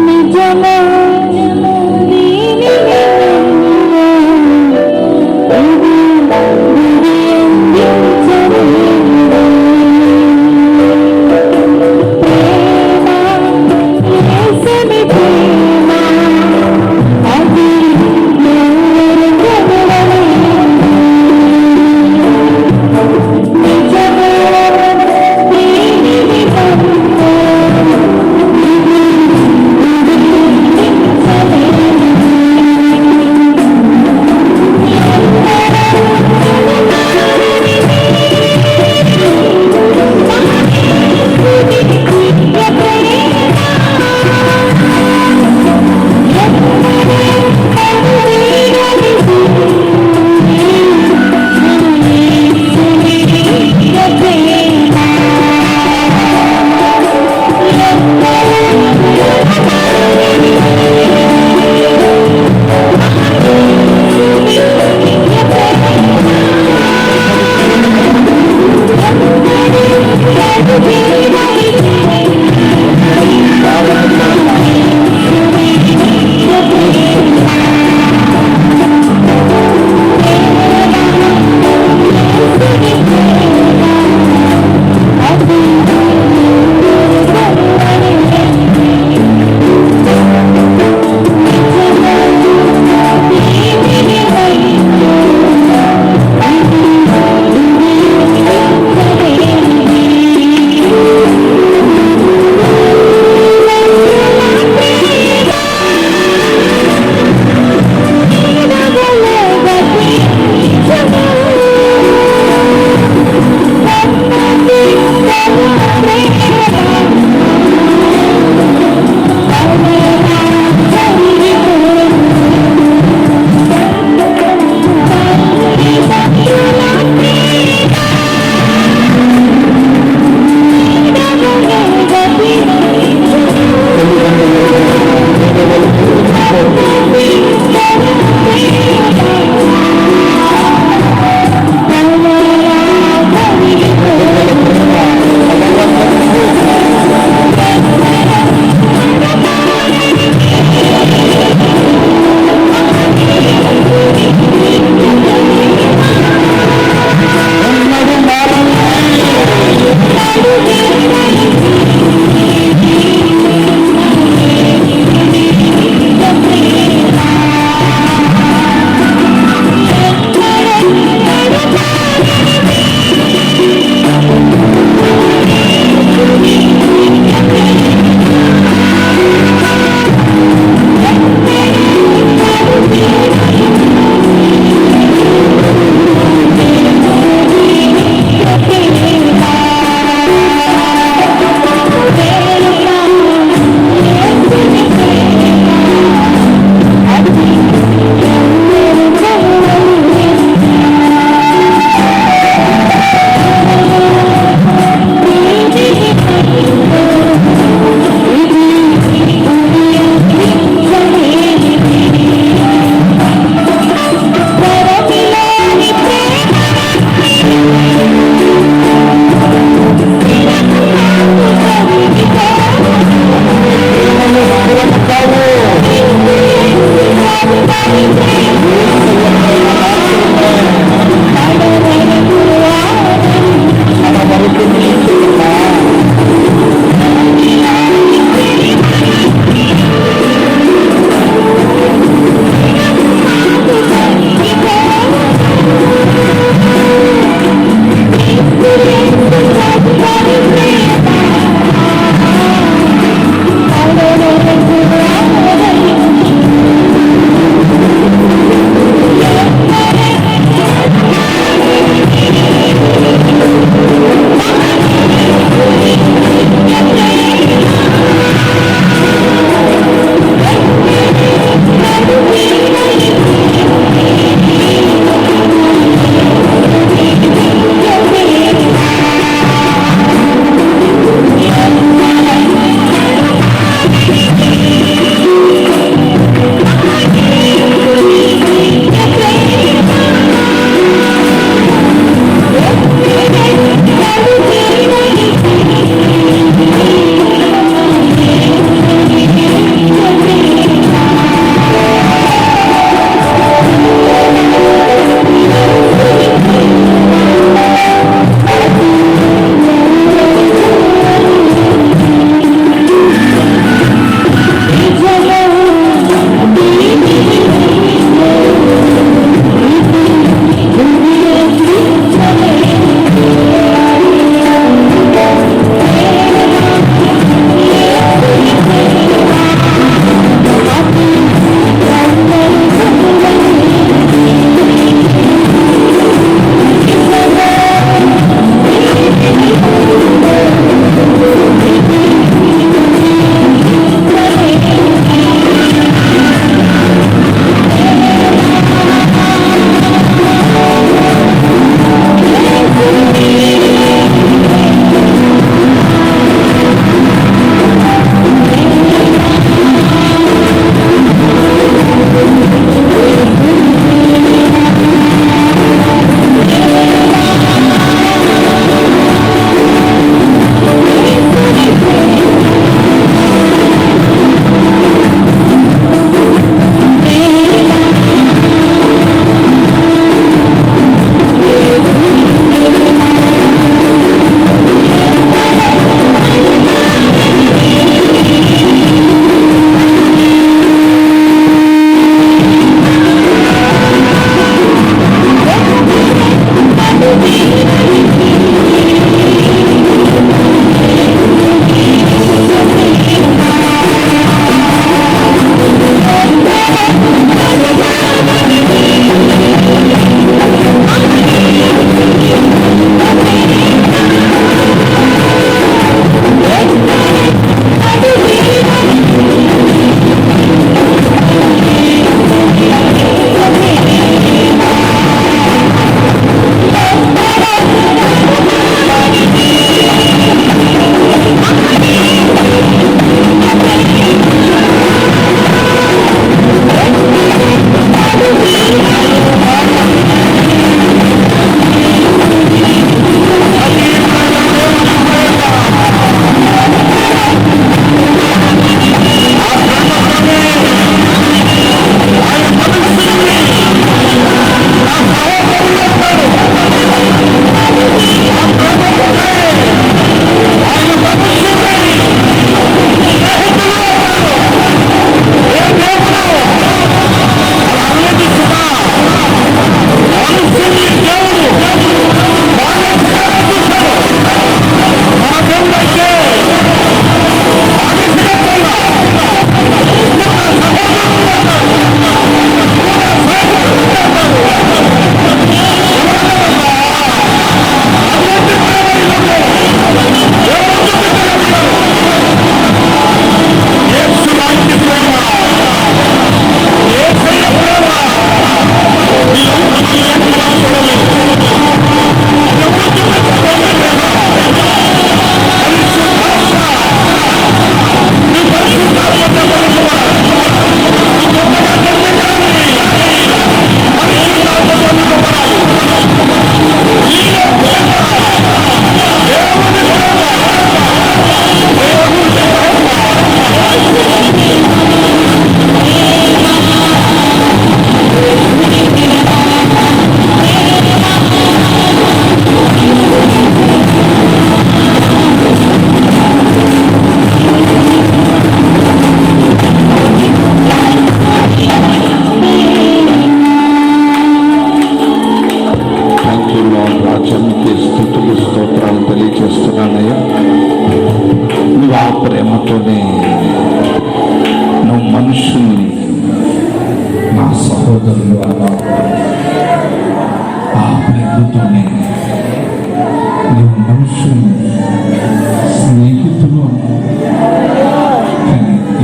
[SPEAKER 3] నిజ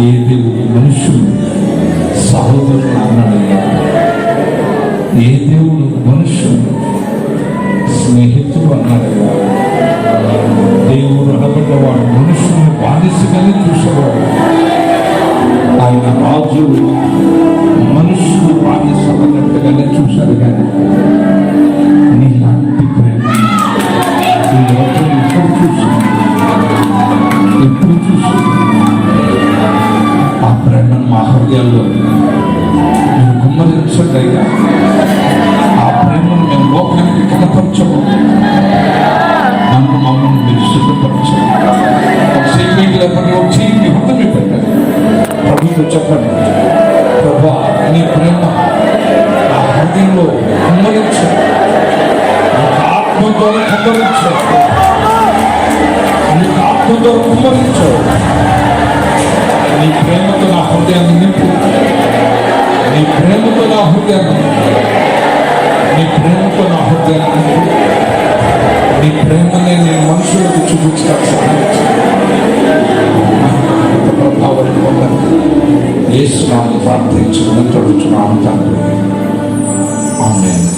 [SPEAKER 3] ఏ దేవుడు మనుషులు సహోదరులు అన్నాడయ్యా? ఏ దేవుడు మనుషులు స్నేహితులు అన్నాడయ్యా? దేవుడు అనబడ్డవాడు మనుషుల్ని బానిసగానే చూసేవాడు. ఆయన రాజు మనుషులు బానిస అన్నట్టుగానే చూశారు. కానీ నీలాంటి ప్రేమ ఈ లోకం ఎప్పుడు చూసింది? ఎప్పుడు చూసింది? ఆ ప్రేమను మా హృదయాల్లో మీరు కుమ్మరించండి అయ్యా. ఆ ప్రేమను మేము లోకానికి కనపరచము. నన్ను మమ్మల్ని మీరు సిద్ధపరచండి. ఒక సేవింగ్ లేకపోతే ఒక చేయి హృదయం పెట్టండి. ప్రభుత్వం చెప్పండి, ప్రభా నీ ప్రేమ నా హృదయంలో కుమ్మరించు, ఆత్మతో కుమ్మరించు, నీ ఆత్మతో కుమ్మరించు. నీ ప్రేమతో నా హృదయాన్ని నింపు. నీ ప్రేమతో నా హృదయాన్ని నింపు. నీ ప్రేమతో నా హృదయాన్ని నింపు. నీ ప్రేమనే నేను మనుషులకు చూపించడానికి సహాయం ప్రభావాన్ని పొందండి. యేసు నామమున ప్రార్థించుకుని తడుచున్నాము తండ్రి. ఆమేన్.